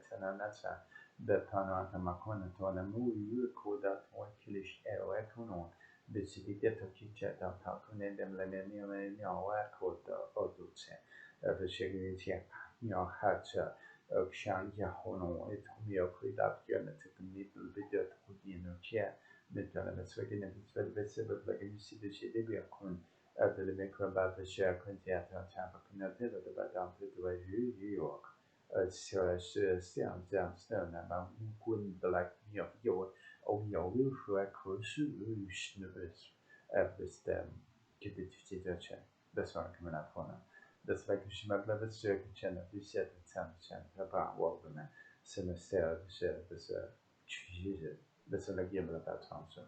kan det nästa det kan man kan ta en move code att killish ekonom betyder det att checka att kan den lämna med code och då så försöker jag har och jag honom ett mjölk att göra till en liten bit och genomkär med den vägen det är väldigt lägga sig det blir kun att det med bara försöka kontakta att kunna det bara att det var ju och så när man kunde lägga och jag vill få kurs bestämt det svarar kan man få das war geschmack la besök känner du ser det sen jag bara var med semester det tjuje det så lägger jag det att han så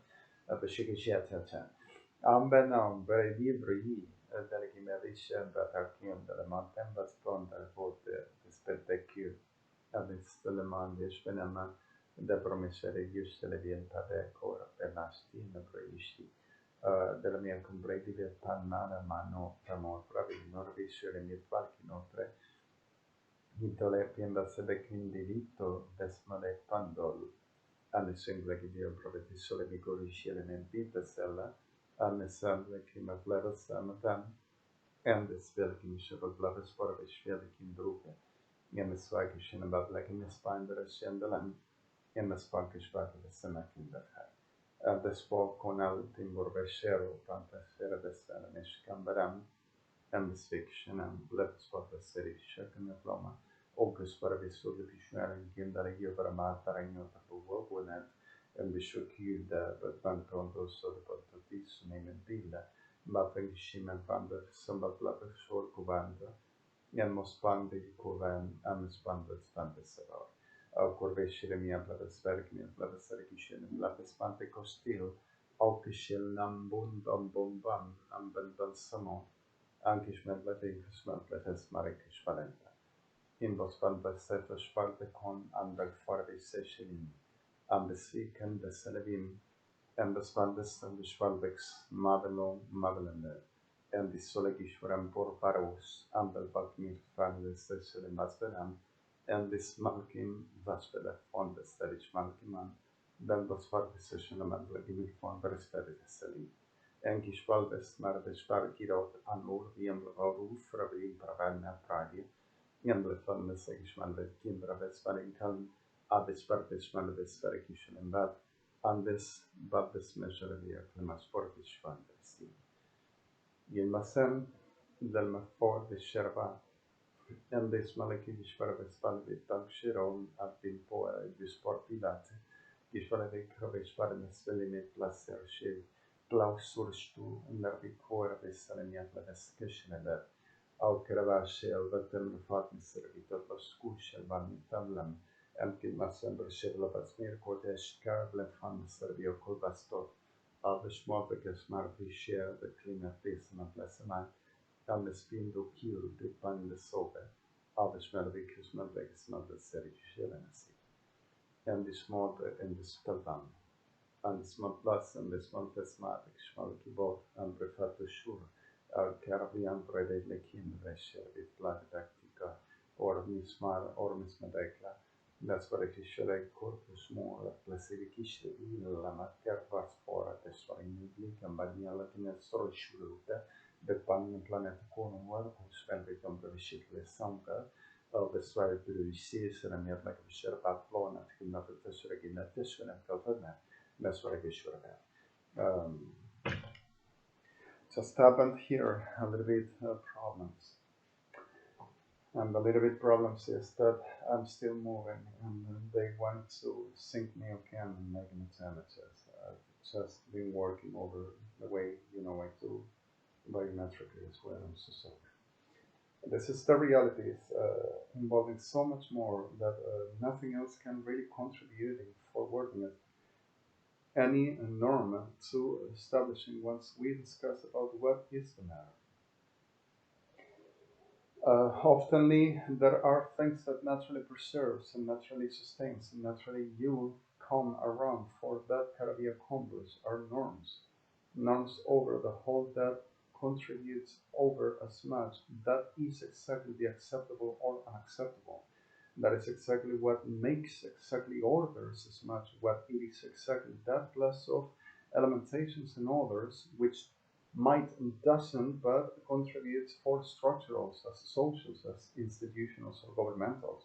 att försöka se sen använder bredvid där det med vision att kan det man tempar spondar på det spektakulär att ställa man det spännande det promisserar just det vänta det kor det nästa in bredvid dalam yang comprende del panna la mano pramo pravino rivisuale qualche inoltre intole pienda sebe quindi diritto desmale pandol alle sembra che dio provvede sole mi corrisce nel vita stella alle sembra che ma bleva samatan and the spell che mi scelgo bleva spora per sfide che indruge mi svai che scena babla che mi spandere scendalan e mi spanca spata da sema che da Despo con Altimbor Veshero, Fantasfera Destana Meshkambaram, and the fiction and Let's Spot the City, Shaken the Floma, August Paraviso, the Pishner, Gindari Yobarama, Tarano, the Wogunet, and Bishoki, the Blanco, so the Portuguese name and Bila, Mapping Shim and Panda, Samba Blabber, Short Cubanda, and Mospandi, Kuvan, and Spanded Standesabor. Corvescere mia bladesverk mia bladesverkischen bladespante costil alkishil nambun bombam ambel samo ankish medlete smedletes marikish valenta imbospan besefer spalte kon andel farvi seshelin ambesviken beselevim embespandes ambesvalvex mavelende embissolegish varam por paros ambel bakmir fandes seshelin masveram and this Malkin Vaspeda on the Stadish Malkiman, then was for the session of Malkin from the Stadish Selling. And Gishvaldes Mardes Parkirot and all the Roof Ravi Pravana Pragi, and the Fundes Egishmalvet Kimbra Vesparinkan, Abbas Parkish Malves Verikishan and that, and this Babdes measure of the Acclimas Porkish Fundes. Yilmasem, Delma for the Sherba. En des malakish parvespalvit takshiron atin poe disportilate. Gishvalevik rovespalnes velimit placer shiv. clausurstu nervicora vessaleniat la descescenedet, au caravasel vatem refatnis servitor lascusel valmitablam, emkin masember shevla pasmir cordes carble fan servio colbastot, Avishmoticus Marviscia, the cleaner basin of Lesseman, and the spindo kill the pan the sobe, Avishmelicus Melvix not the Serichellency, and the small and the spelvan, and the small plus and the small plasmatic schmalkibot and prefer to sure, Caribbean Redemi Vesher with Lagdactica, or Mismar or Mismedecla. That's what it is. Corpus more classification la mater vas fora te svarini blicken bagnala che nel solo sciurute del panno planeta CRANNWELL och sväller de brevisikle samka av det Sverige produceras en mer like kör på planet till något det så det inte det så det kallar det så det kör det. Just happened here a little bit problems. And the little bit problems is that I'm still moving and they want to sync me again and make me images. I've just been working over the way, I do biometrically as well. I'm so sorry. This is the reality, involving so much more that nothing else can really contribute in forwarding it. Any norm to establishing once we discuss about what is the matter. Oftenly, there are things that naturally preserves and naturally sustains and naturally you come around for that can be accomplished are norms. Norms over the whole that contributes over as much. That is exactly the acceptable or unacceptable. That is exactly what makes exactly orders as much what it is exactly that class of elementations and orders which might and doesn't, but contributes for structurals as socials, as institutionals or governmentals.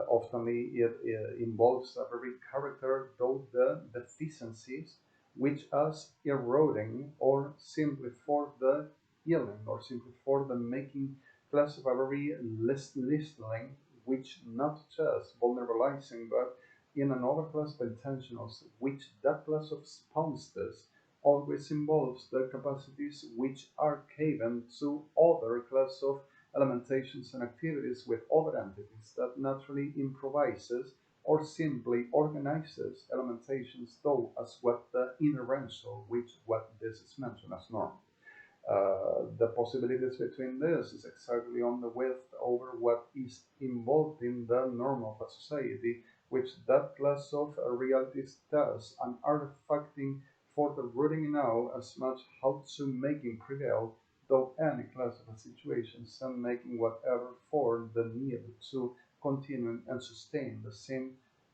Oftenly it involves a very character, though the deficiencies which us eroding or simply for the healing or simply for the making class of a very listening, which not just vulnerabilizing, but in another class of intentionals, which that class of spouses always involves the capacities which are given to other class of elementations and activities with other entities that naturally improvises or simply organizes elementations, though as what the inerential, which what this is mentioned as norm. The possibilities between this is exactly on the width over what is involved in the norm of a society, which that class of realities does and artifacting for the rooting now as much how to making prevail, though any class of situations and making whatever for the need to continue and sustain the same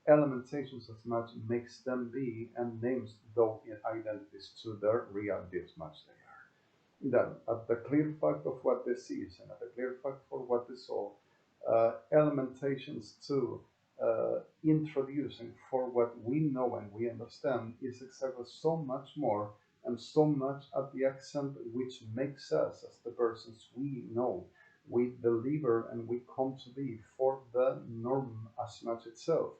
elementations as much makes them be and names though in identities to their reality as much they are. Then, at the clear fact of what this is and at the clear fact for what this all, elementations too, introducing for what we know and we understand is exactly so much more and so much at the accent which makes us as the persons we know, we deliver and we come to be for the norm as much itself.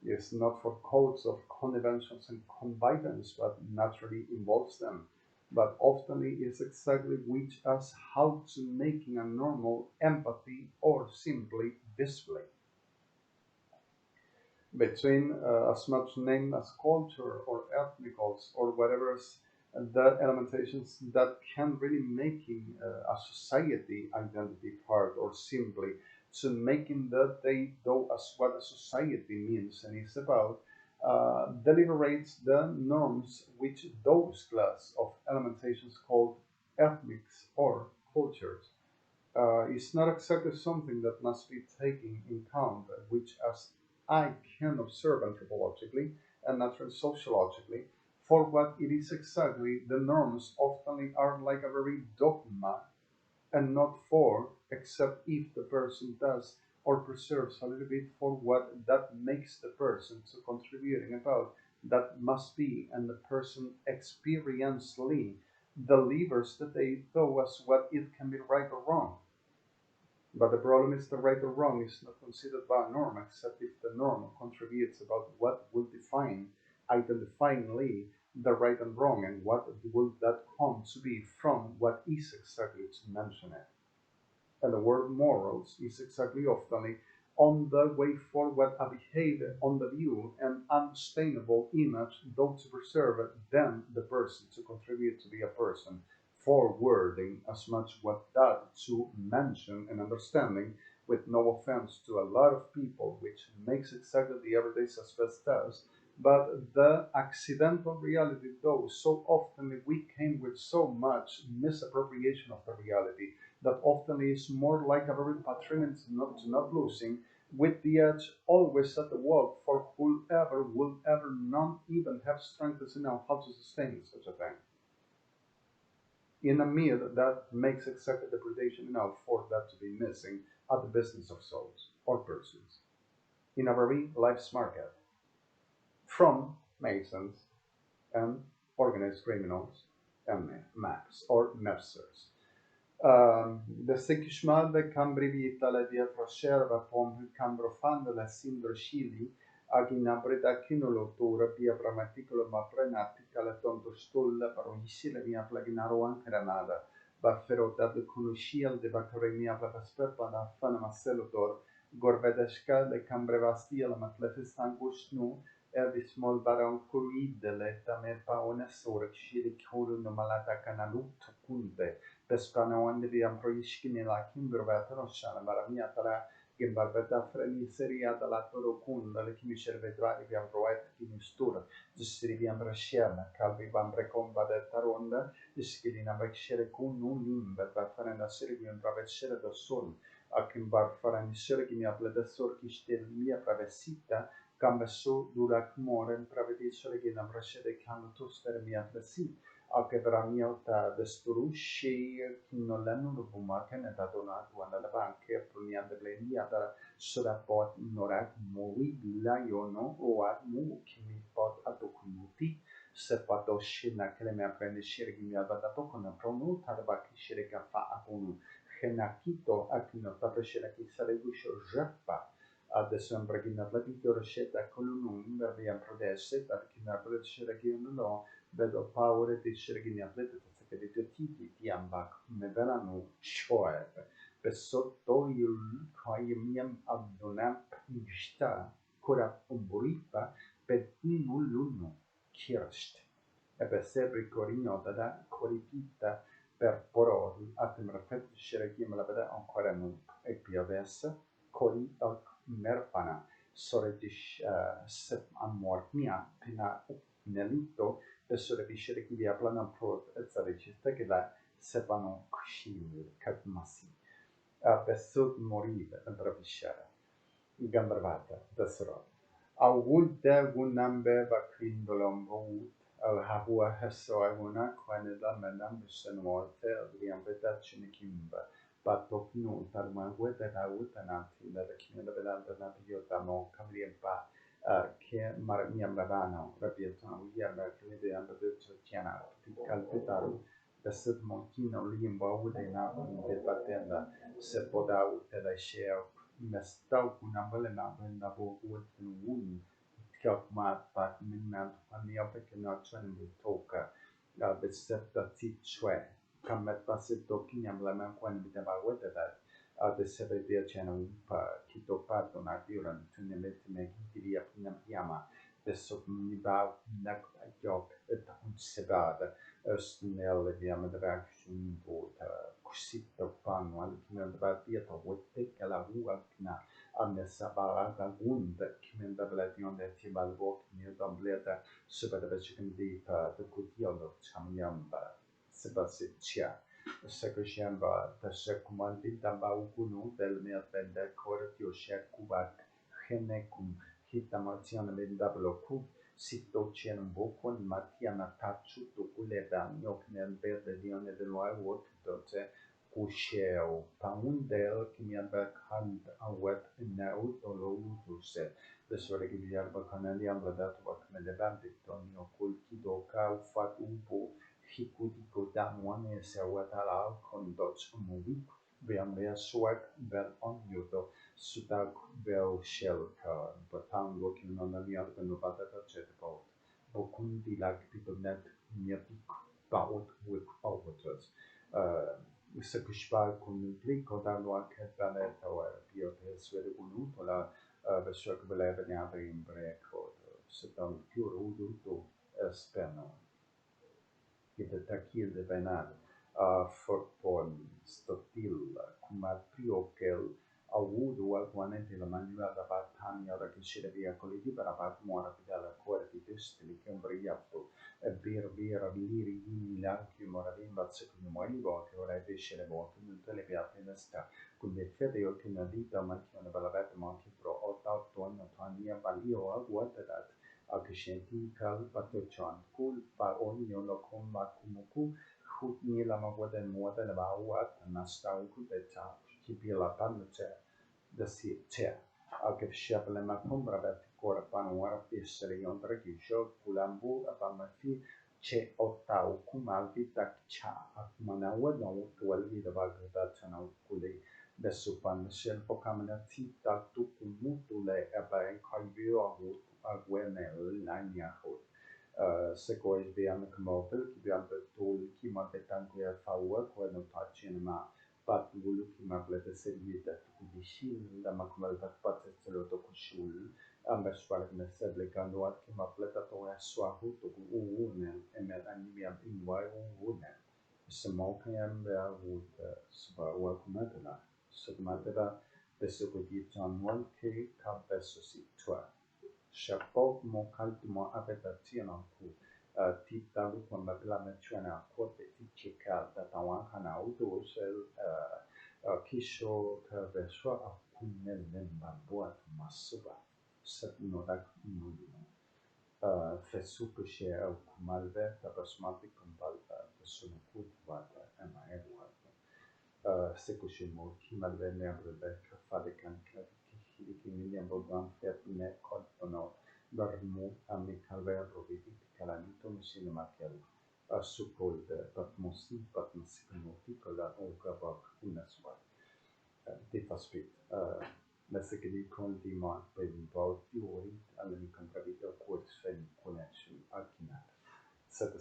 It's not for codes of conventions and convenience, but naturally involves them. But oftenly is exactly which as how to making a normal empathy or simply display between as much name as culture or ethnicals or whatever the elementations that can really making a society identity part or simply to making that they though as what a society means and is about deliberates the norms which those class of elementations called ethnics or cultures is not exactly something that must be taken in count, which as I can observe anthropologically and naturally sociologically, for what it is exactly the norms often are like a very dogma and not for, except if the person does or preserves a little bit for what that makes the person to contributing about that must be and the person experientially delivers the day though as what it can be right or wrong. But the problem is the right or wrong is not considered by a norm except if the norm contributes about what will define identifyingly the right and wrong, and what will that come to be from what is exactly to mention it. And the word morals is exactly often on the way forward a behavior on the view and unsustainable image, though to preserve it, then the person to contribute to be a person, forwarding as much what that to mention and understanding, with no offense to a lot of people, which makes exactly the everyday suspect does. But the accidental reality, though, so often we came with so much misappropriation of the reality that often is more like a very patronage to not losing, with the edge always at the wall for whoever will ever not even have strength to know how to sustain such a thing. In a meal that makes exactly the predation enough for that to be missing at the business of souls or persons, in a very life's market, from masons and organized criminals and maps or mepsters. Det sticker de kan brevita la dia proscerva pom kan brofando la sindro chili agina breda kinolotura via pramaticolo ma prenatica la tonto stulla però isile mia plaginaro anche nada baffero da conoscial de bacremia la sperpa da fana masselotor gorvedesca de cambrevastia la matlefestan gusnu Elvis small baron curuidele tame paone sore chili kuru no malata canalut kunde Pespanawande vi amproiskini la kimbervata roshana baramia tara gimbarbeta freni seria dalla toro kunda le kimisher vedrai vi amproet kimistura disri vi ambrasciana calvi vambre comba de taronda iskilina vexere kun un limbe va farenda seri vi ambraveccere da sol a kimbar farani seri che mi apple da sor chi stel mia pravesita cambe so durak moren pravedisore che ambrascere canu toster mia flesi anche per la mia destruisci non l'hanno bumato ne dato una tua alla banca pruniande blendiata sulla pot norak moi laiono o a mu che mi pot adokunuti se pato scena che mi apprende scire che mi ha dato con una pronuncia da bacchi scire che fa a un genakito a chi non sta prescena che sarebbe uscito giappa adesso sembra che mi ha platito roscetta con un numero abbiamo prodesse perché mi ha prodesse che io non ho vedo paura di essere che mi atleta che di tutti ti ambak me verano SHO'ANEV per sotto il quale mi abbonam insta cora umburipa per inulluno kirst e per sempre corignota da coripita per porori a temrafet essere che me la veda ancora non e più adesso cori merpana soretish se amort mia pina nelito Adesso capisce che vi appena protezza ricerca che la seppano uscire capmassi. Adesso morire per capiscere. Gambravata, adesso. Augulta gunambe va quindolom vout. Al hahua hesso aguna quane da menam bisen morte adriam betacine kimba. Patok nu tarmangueta hauta nanti da kimba belanda na biota mo kamriempa. Che mi amravano, ripeto, io che vedo andare a chiamare, calpitaru, da sud montino limbo udena de batenda, se podau te da sheo, mestau una balena benda bo ulten un, che ma pat minna annia perché no c'è ne tocca, la besetta cioè, come passetto che mi amla quando mi dava udena adesso vedi c'è un chi toppato una diura ne mette me chi via prima chiama adesso mi va una job e un sebada snelle via me da un vota così toppano al fine da via to vuoi che la rua na a me sabara da gund che me da la tionde ti balbo mi da bleda sebada che di da cutiolo chamiamba sebasi cia Secresciamba tashakumanti tambaukunu del meatende cortio shakubak genecum hitamazione vendabloku sito cienbukun matiana tachu tukuleda nyoknen verde dione de nuevo dote kusheo paundel kimiaba kand awet neutologuse besore gibiarba kanaliam badat wakmelebanti tonio kulkido kaufat upo Hikutiko damwane sewatala kondoch movie Vemria swag vel onjuto sutak vel shelka batango kinonalian penubata cetpo och kundi lagpitonet miatik baut with overtures. Se kushpa kunutlik och där låg planet och biotes veri unutola besök beleven i andra inbräkor. Så de pure uduto spännande. Kita takil benar forpon stotil kuma priokel avuto alquanente la manuela da Batania da che c'era via con le libera part mora dalla cuore di testi che ombriato e bir liri in lanchi moravimba secondo morivo che ora esce le volte non te le piatte in sta con le fede io che una vita ma che una bella vetta ma che pro 8 anni tania valio a vuota da che scientifica patochan cool pa ognuno con ma kumuku hutni la magwada moda la bawa nasta ku deta kipila tanche da si c'è che sciapele ma compra per cora panora essere yondra che show kulambu apamafi c'è ottau kumalvi takcha akmana wada wali da bagda chana kuli da supan shel pokamana tita tu kumutule aba en kaibio GRAYNGHELTTZ LIAISON secois biam kmopel ki biam betul ki ma betanque faua quando touching ma pat vulu ki ma plete servita di shil da ma come da pat celoto kushul ambas par ne seble kando at ki ma pleta to ya swa huto ku ne emel animia in wai ne se mo kan be ut swa wa kumatela sugmatela beso di CRANNWELL che cabesso si tua chapeau mon calmo appetazione ku tita lu con la menzione a quote ticca da tawa kana auto sel kisho cabesso a kumel bamboa masuba satno da kumulino fesu che è kumalve da basmati combalta sono kutvata ema edward se molti malvene avrebbe fare canca che mi abbiamo fatto ne contono dormu amical roviti calamito musino macchial a support patmosi patmosi con la ogava una sua di faspit la seconda condima per un po' più ori alla mi contravito corso connection alchinat set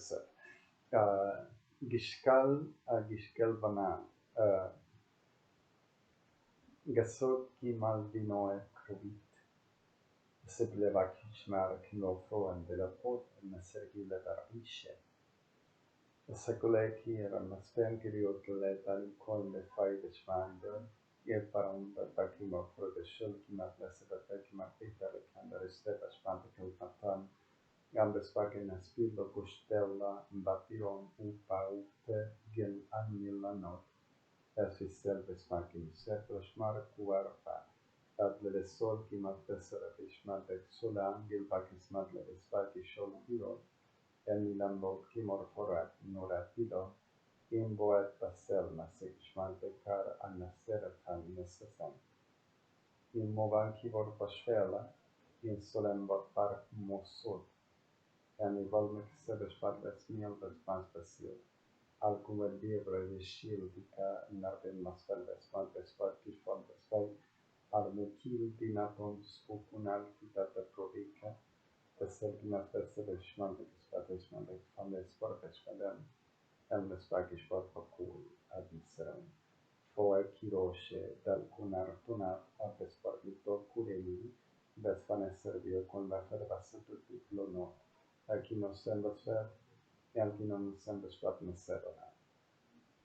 gishkal bana gasot ki malvinoe krovit se pleva kishmar knofroen de la pot na sergile varisce Secoleki erano spencheri le tali colme fai de schmander e param da takima pro de shulkima plese da takima peter le candere steta spante kalpatan gambe spake na spillo costella batiron upa ute gel annilla not si serve spake in setro schmar kuarfa Adle de sol ki ma tessera de schmante sola angel pakismat le spake shol piro en lambot ki morforat noratido in boet pasel na schmante kar annasera tan necessam in movan ki vor pasfela in solem vor par mosot en i volmek sebe sparles miel des paspasil alcum verbievre Elishel dica narben masfeles maltes partis fontes fai armekil dinaton spupunal fitata provica Tesselkina Tesseles Schmantik Spates Schmantik Fames Sportes Schmadem Elmes Pakis Sportpakul Admiseram Foe Kiroshe Del Kunar Tunat Apes Parkitor Kureli Vespanes Servio con la Fervassato Titlono Akino Sembasfer Yankino Sembaspat Meserona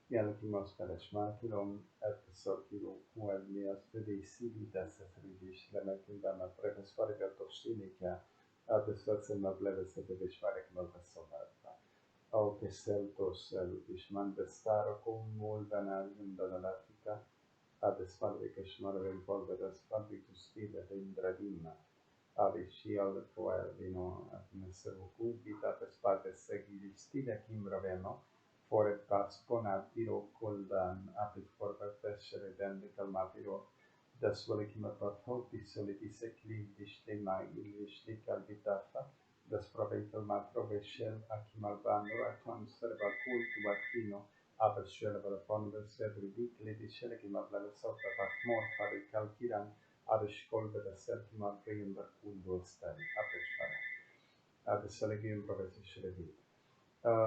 Yankimos Kaleshmakilom Episokilo Uelmias Fedisili Desefridish Lemekimbana Preves Fargatosilica Adesfațe pleve să te veșmare că mă vesovarta. Au che seltos el ishman de staro con mulvana inda dall'Africa adesfalve che shmar vel volve adesfalve tu stile de indradina. Avici al poer vino admeseru cubita adesfalve segui stile kimbraveno fore pasponatiro coldan apit forbe pescere dende calmatiro Desvole ki me parfoti solitise clivdiște mai ilviște calvitafa, desproveito matroveshel akimalbano aton serva cultu vacino, apershel velopon verset ridic lidiscele ki me pleve sopra vacmor fare calciran, adescolve de ser ki me priim verculdo esteri, apeshpara. Ad Selegim Professor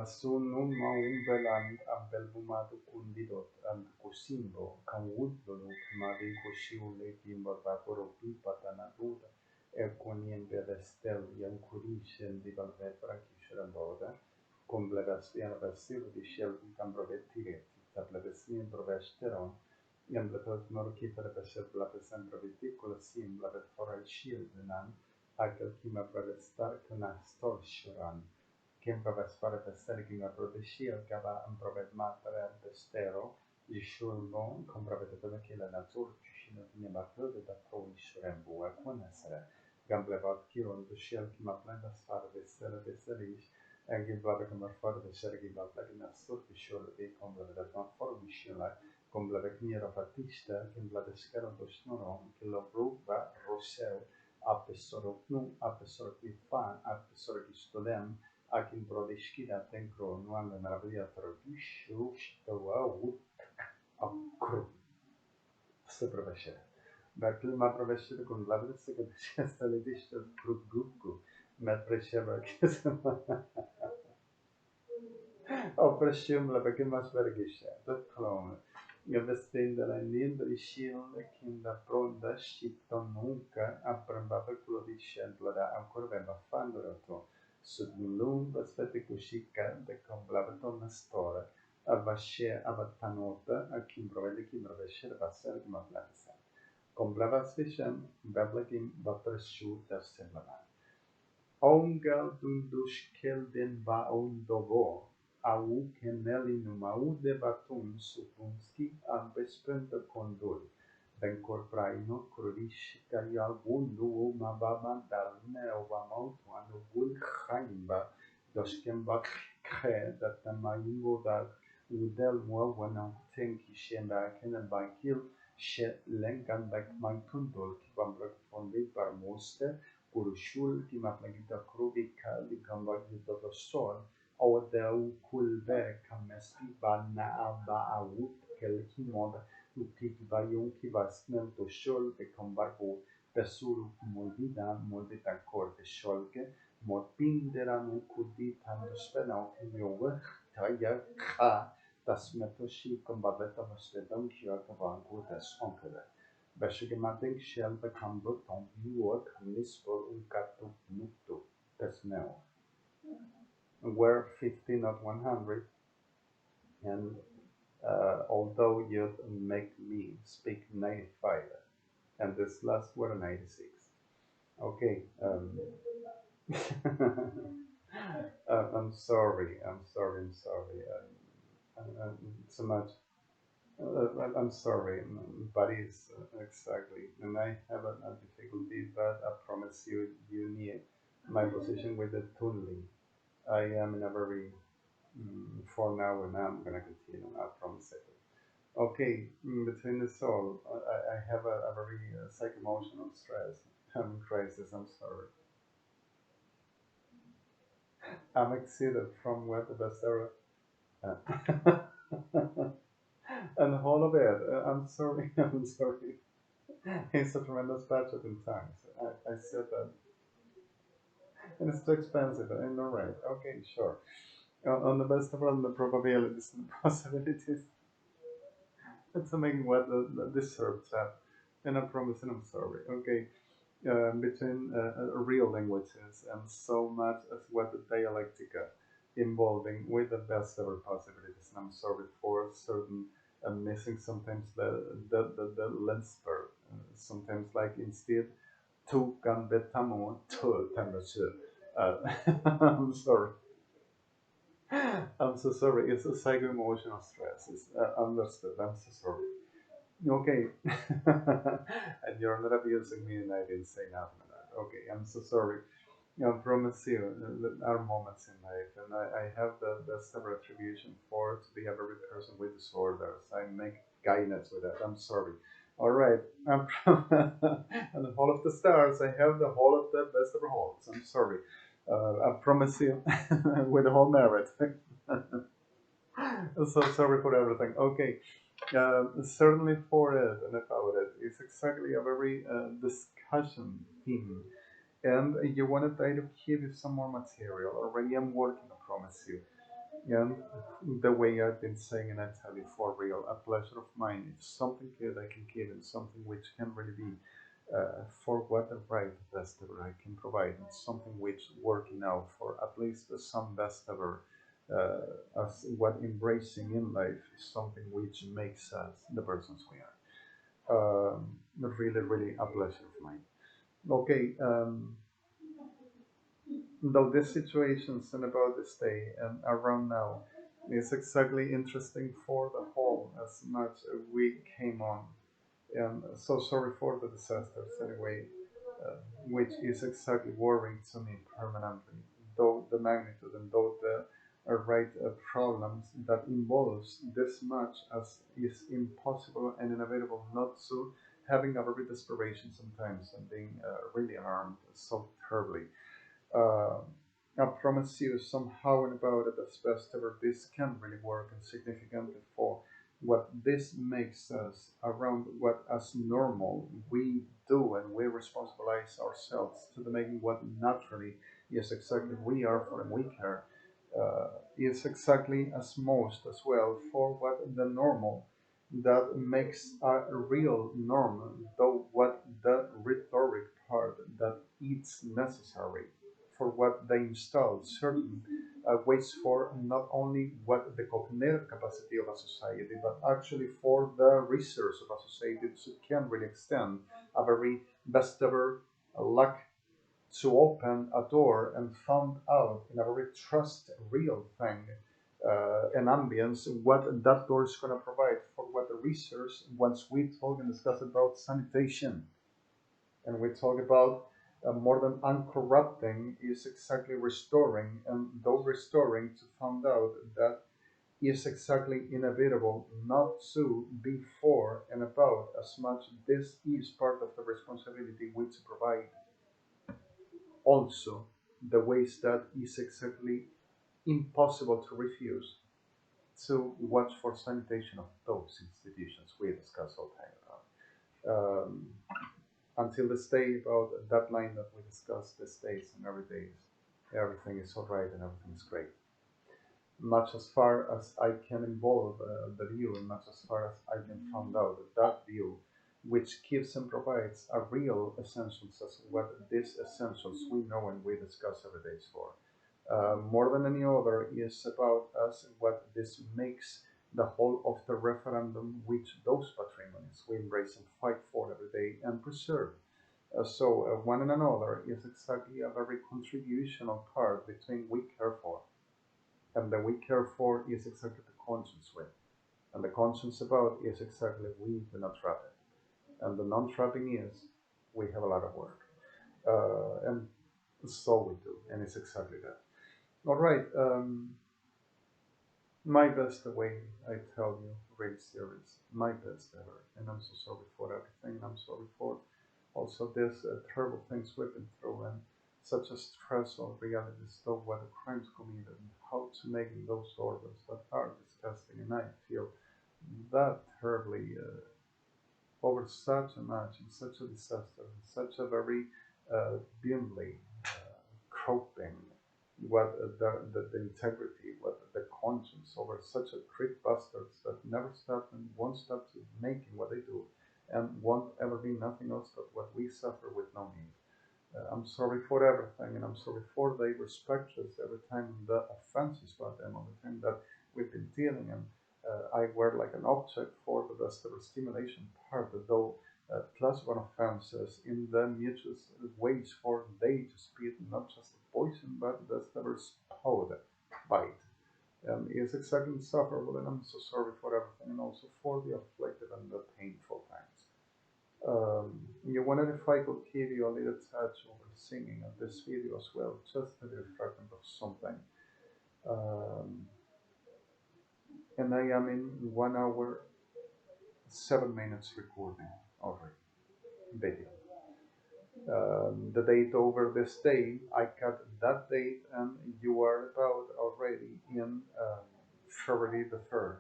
Sunun maumbeland ambelbumadu kundidot and kusimbo kawudlo kamadi kushiule kimba vaporo pipatanaduda ekonien bedestel yankurishen di valvepra kishiramboda complevestian vestil di shelvi cambrovettiretti tablevestien provesteron Jambletot norkifere beser blavesen proviticola sim blavet foral shieldnan agel kima bravestar kanastor shuran Kim proves fare testare che proteggia che va un provet matere testero gli shulmo con provet che la natura ci ne martode da provisce bua con essere gamblevat kiron de shell che ma planta fare testare e che va che fare testare che va che nastor che shul e con la da formisce con la vecchia partista che la descaro do snoro che lo bruva rossel a pessoa que fan, a pessoa que estudam, akin prodishkida tenkro nuan naravia tradishu shtawa akru se professional. Berkel ma professional con la vrste che c'è sta le disce grup ma preševa che opressium la perché ma svergisce det klone jag bestämde en mindre skillnad kinda pronda shitton nunca appramba per quello di scendere ancora vemma fanno to Sudlum aspetta cusica de comblavaton na storia avasce avattanota a kim provede vasser ma plansa Complavas vision beblagim vapreshut SEHLÁ Ongal dunduskel den va ondovo au keneli numau debatun supunski ambespenta condul ben corpraino crudisca ial bundu ma baba dalne ovamau tuando bul chaimba doskemba khe dat maimbo dat udel mo wana tenki shenda kenen bakil she lenkan bak mankundul kibamrak fondi parmoste Urshul ki maplagita krubika di kambagita tosol au deu kulbe kamesti banna aba awut kelki mod ukik bayon ki vasnel tosol de kambago pesuru moldida moldita korte sholke mod pindera nu kudi tandospena o yoga taya kha das metoshi kambabeta vasvedam kia kavango das onkele Beshigemading shall become booked on viewer list for Unkatu Nuktu personnel. Were 15 of 100, and although you'd make me speak 95, and this last were 96. Okay. I'm sorry. So much. I'm sorry, but it's exactly, and I have a difficulty, but I promise you, you need my position with the tunneling. I am in a very, for now, and I'm gonna continue, I promise it. Okay, between the soul, I have a very psycho-emotional stress. I'm crisis, I'm sorry. I'm exceeded from what the best ever. And all of it, I'm sorry, I'm sorry. It's a tremendous budget in times. I said that. And it's too expensive, I know, right? Okay, sure. On the best of all the probabilities and possibilities, it's making what the deserves have. And I promise, and I'm sorry. Okay, between real languages and so much as what the dialectica involving with the best ever possibilities. And I'm sorry for certain missing sometimes the lens spur. Sometimes like instead to kan betamo to temperature. I'm sorry. I'm so sorry. It's a psycho-emotional stress. It's understood. I'm so sorry. Okay. And you're not abusing me and I didn't say nothing about that. Okay, I'm so sorry. I promise you, there are moments in life, and I have the best of retribution for to be every person with disorders. I make guidance with that. I'm sorry. All right. I'm and the whole of the stars. I have the whole of the best of holes. I'm sorry. I promise you, with the whole merit. So sorry for everything. Okay. Certainly for it and about it. It's exactly a very discussion theme And you wanted I to give you some more material. Already I'm working, I promise you. And the way I've been saying, and I tell you for real, a pleasure of mine. It's something good I can give and something which can really be for what the right best ever I can provide. It's something which working out for at least some best ever as what embracing in life is something which makes us the persons we are. Really, really a pleasure of mine. Okay, though this situations and about this day and around now is exactly interesting for the whole as much we came on. And so sorry for the disasters anyway, which is exactly worrying to me permanently, though the magnitude and though the right problems that involves this much as is impossible and inevitable not to having a very desperation sometimes and being really alarmed so terribly. uh, I promise you somehow and about it as best ever this can really work and significantly for what this makes us around what as normal we do and we responsibilize ourselves to the making what naturally is exactly we are for and we care is exactly as most as well for what the normal that makes a real norm, though what the rhetoric part that it's necessary for what they install certain ways for not only what the cognitive capacity of a society, but actually for the resource of a society so it can really extend a very best ever luck to open a door and found out in a very trust real thing an ambience what that door is going to provide for what the resource once we talk and discuss about sanitation and we talk about more than uncorrupting is exactly restoring and though restoring to find out that is exactly inevitable not to before and about as much this is part of the responsibility we to provide also the ways that is exactly impossible to refuse to watch for sanitation of those institutions we discuss all the time about. Until this day about that line that we discussed these days and every day, everything is all right and everything is great. Much as far as I can involve the view and much as far as I can find out that view which gives and provides a real essentials as what these essentials we know and we discuss every day is for. More than any other is about us what this makes the whole of the referendum which those patrimonies we embrace and fight for every day and preserve. So one and another is exactly a very contributional part between we care for and the we care for is exactly the conscience with and the conscience about is exactly we do not trap it and the non-trapping is we have a lot of work and so we do and it's exactly that. All right. My best way, I tell you, really serious. My best ever. And I'm so sorry for everything. I'm sorry for also this terrible things we've been through and such a stressful realities of what the crimes committed and how to make those orders that are disgusting. And I feel that terribly over such a much and such a disaster and such a very dimly coping what the integrity, what the conscience over such a trick bastards that never stop and won't stop to making what they do and won't ever be nothing else but what we suffer with no need. I'm sorry for everything and I'm sorry for they respect us every time the offenses about them all the time that we've been dealing and I were like an object for the best ever stimulation part, though plus one offenses in the mutual ways for they to speed not just the poison but the ever spowed bite. Is exactly insufferable and I'm so sorry for everything and also for the afflicted and the painful times. You wondered if I could give you a little touch over singing of this video as well, just a little fragment of something. And I am in 1 hour 7 minutes recording already video. The date over this day, I cut that date and you are about already in February the 3rd.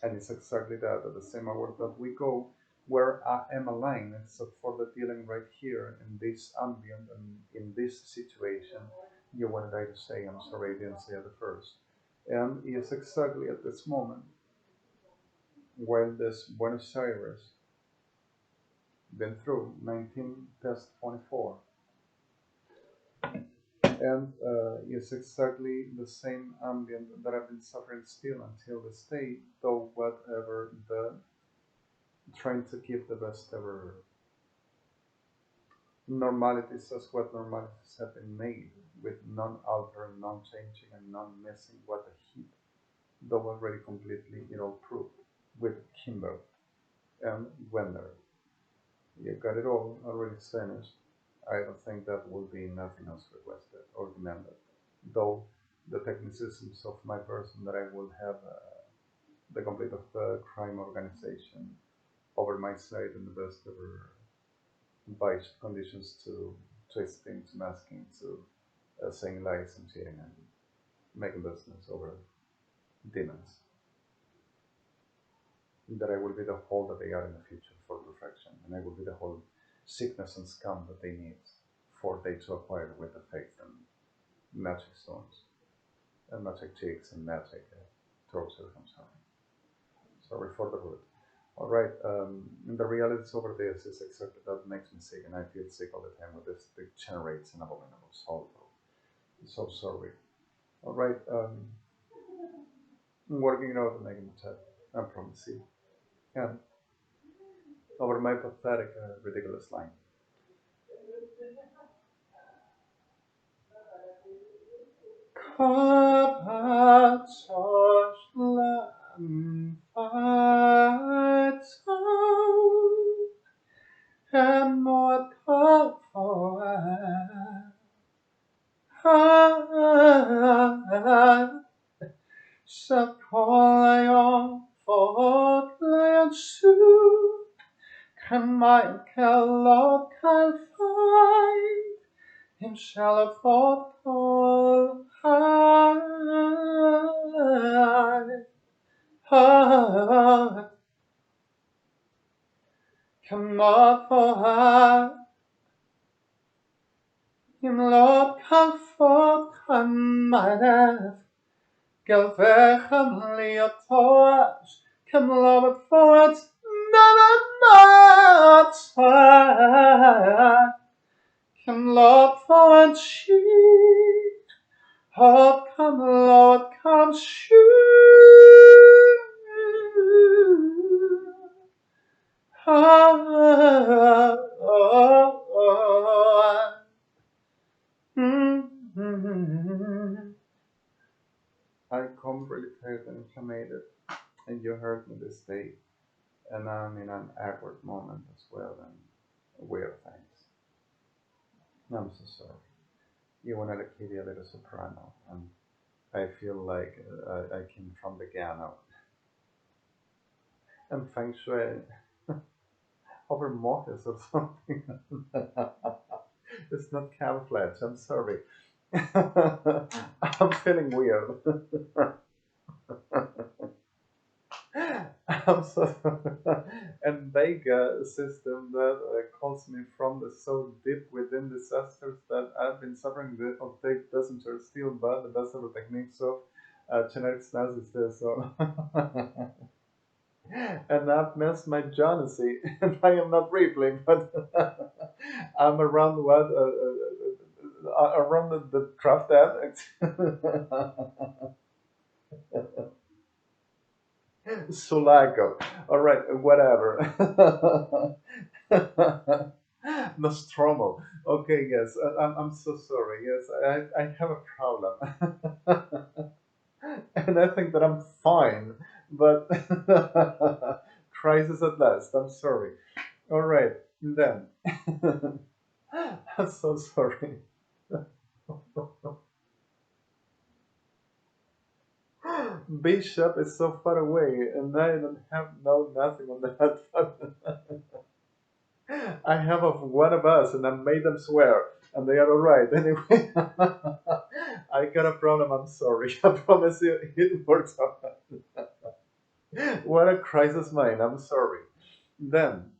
And it's exactly that, at the same hour that we go where I am aligned. So for the dealing right here in this ambient and in this situation, you wanted I to say, I'm sorry I didn't say it at first. And it's exactly at this moment when this Buenos Aires been through 19 test 24, and it's exactly the same ambient that I've been suffering still until this day, though whatever the trying to give the best ever normalities as what normalities have been made, with non-altering, non-changing, and non-messing what the heat, though already completely proved with Kimber and Wender. You got it all already finished. I don't think that will be nothing else requested or demanded, though the technicisms of my person that I will have the complete of the crime organization over my side in the best ever biased conditions to twisting, to masking, to saying lies and cheating and making business over demons. That I will be the whole that they are in the future for perfection, and I will be the whole sickness and scum that they need for they to acquire with the faith and magic stones and magic chicks and magic torture. I'm sorry for the word. All right, the realities over this is exactly that makes me sick, and I feel sick all the time with this. It generates an abominable soul. So sorry. All right, working it out and making the chat. I promise you. And over my pathetic, ridiculous line. Kan man kalla kalfaj, inshallah for kan man få imlot kalfot kan man galvechem liatosh kan lovat forts kan lot forts sheet hot kan lot kan shoot I come really tired and inflamed, and you heard me this day, and I'm in an awkward moment as well, and weird things. I'm so sorry. You wanted to give you a little soprano, and I feel like I came from the piano. And feng shui over mochas or something. It's not camouflage, I'm sorry. I'm feeling weird. I'm so and Vega system that calls me from the so deep within disasters that I've been suffering of take passenger still, but the best of the techniques of genetic analysis. So and I've missed my Jonassy, and I am not Ripley, but I'm around what around the craft addict. Sulaco. All right, whatever. Nostromo. Okay, yes, I'm so sorry. Yes, I have a problem. And I think that I'm fine, but crisis at last. I'm sorry. All right, then. I'm so sorry. Bishop is so far away, and I don't have nothing on that. I have of one of us, and I made them swear, and they are all right. Anyway, I got a problem. I'm sorry. I promise you, it works out. What a crisis mind. I'm sorry. Then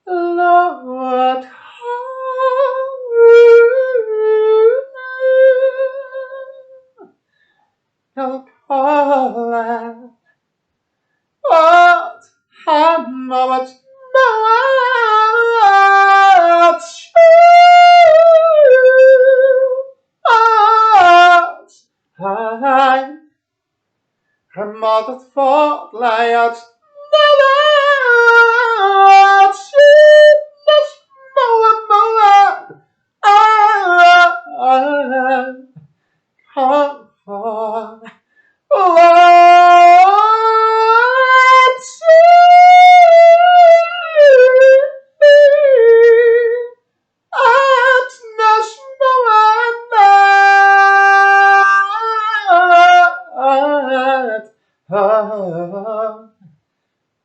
Lord, I'll call it. What? How much? Remote for layouts. Come for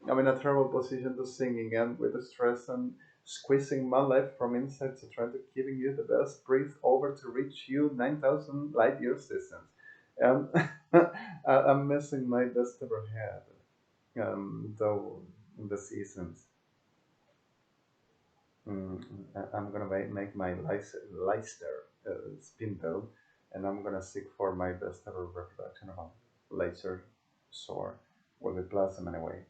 I'm in a terrible position to sing again with the stress and squeezing my life from inside, so trying to giving you the best breathe over to reach you 9,000 light years distance. And I'm missing my best ever had, though in the seasons. I'm gonna make my Leicester spindle, and I'm gonna seek for my best ever reproduction of a laser sword. Will it blossom anyway?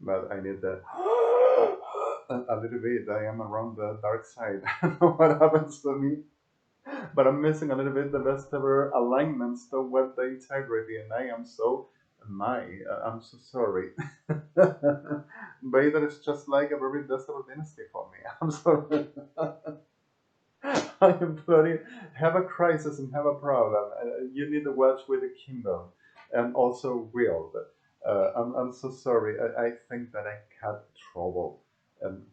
But I need the a little bit. I am around the dark side. I don't know what happens to me, but I'm missing a little bit the best ever alignments to what the integrity, and I am so I'm so sorry. Vader is just like a very best ever dynasty for me. I'm sorry. I am bloody have a crisis and have a problem. You need to watch with the kingdom and also will. I'm so sorry. I think that I had trouble, and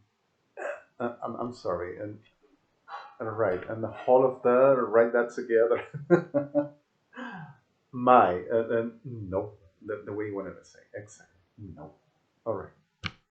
I'm sorry. And right, and the whole of the write that together. My and no, the way you wanted to say exactly no. All right.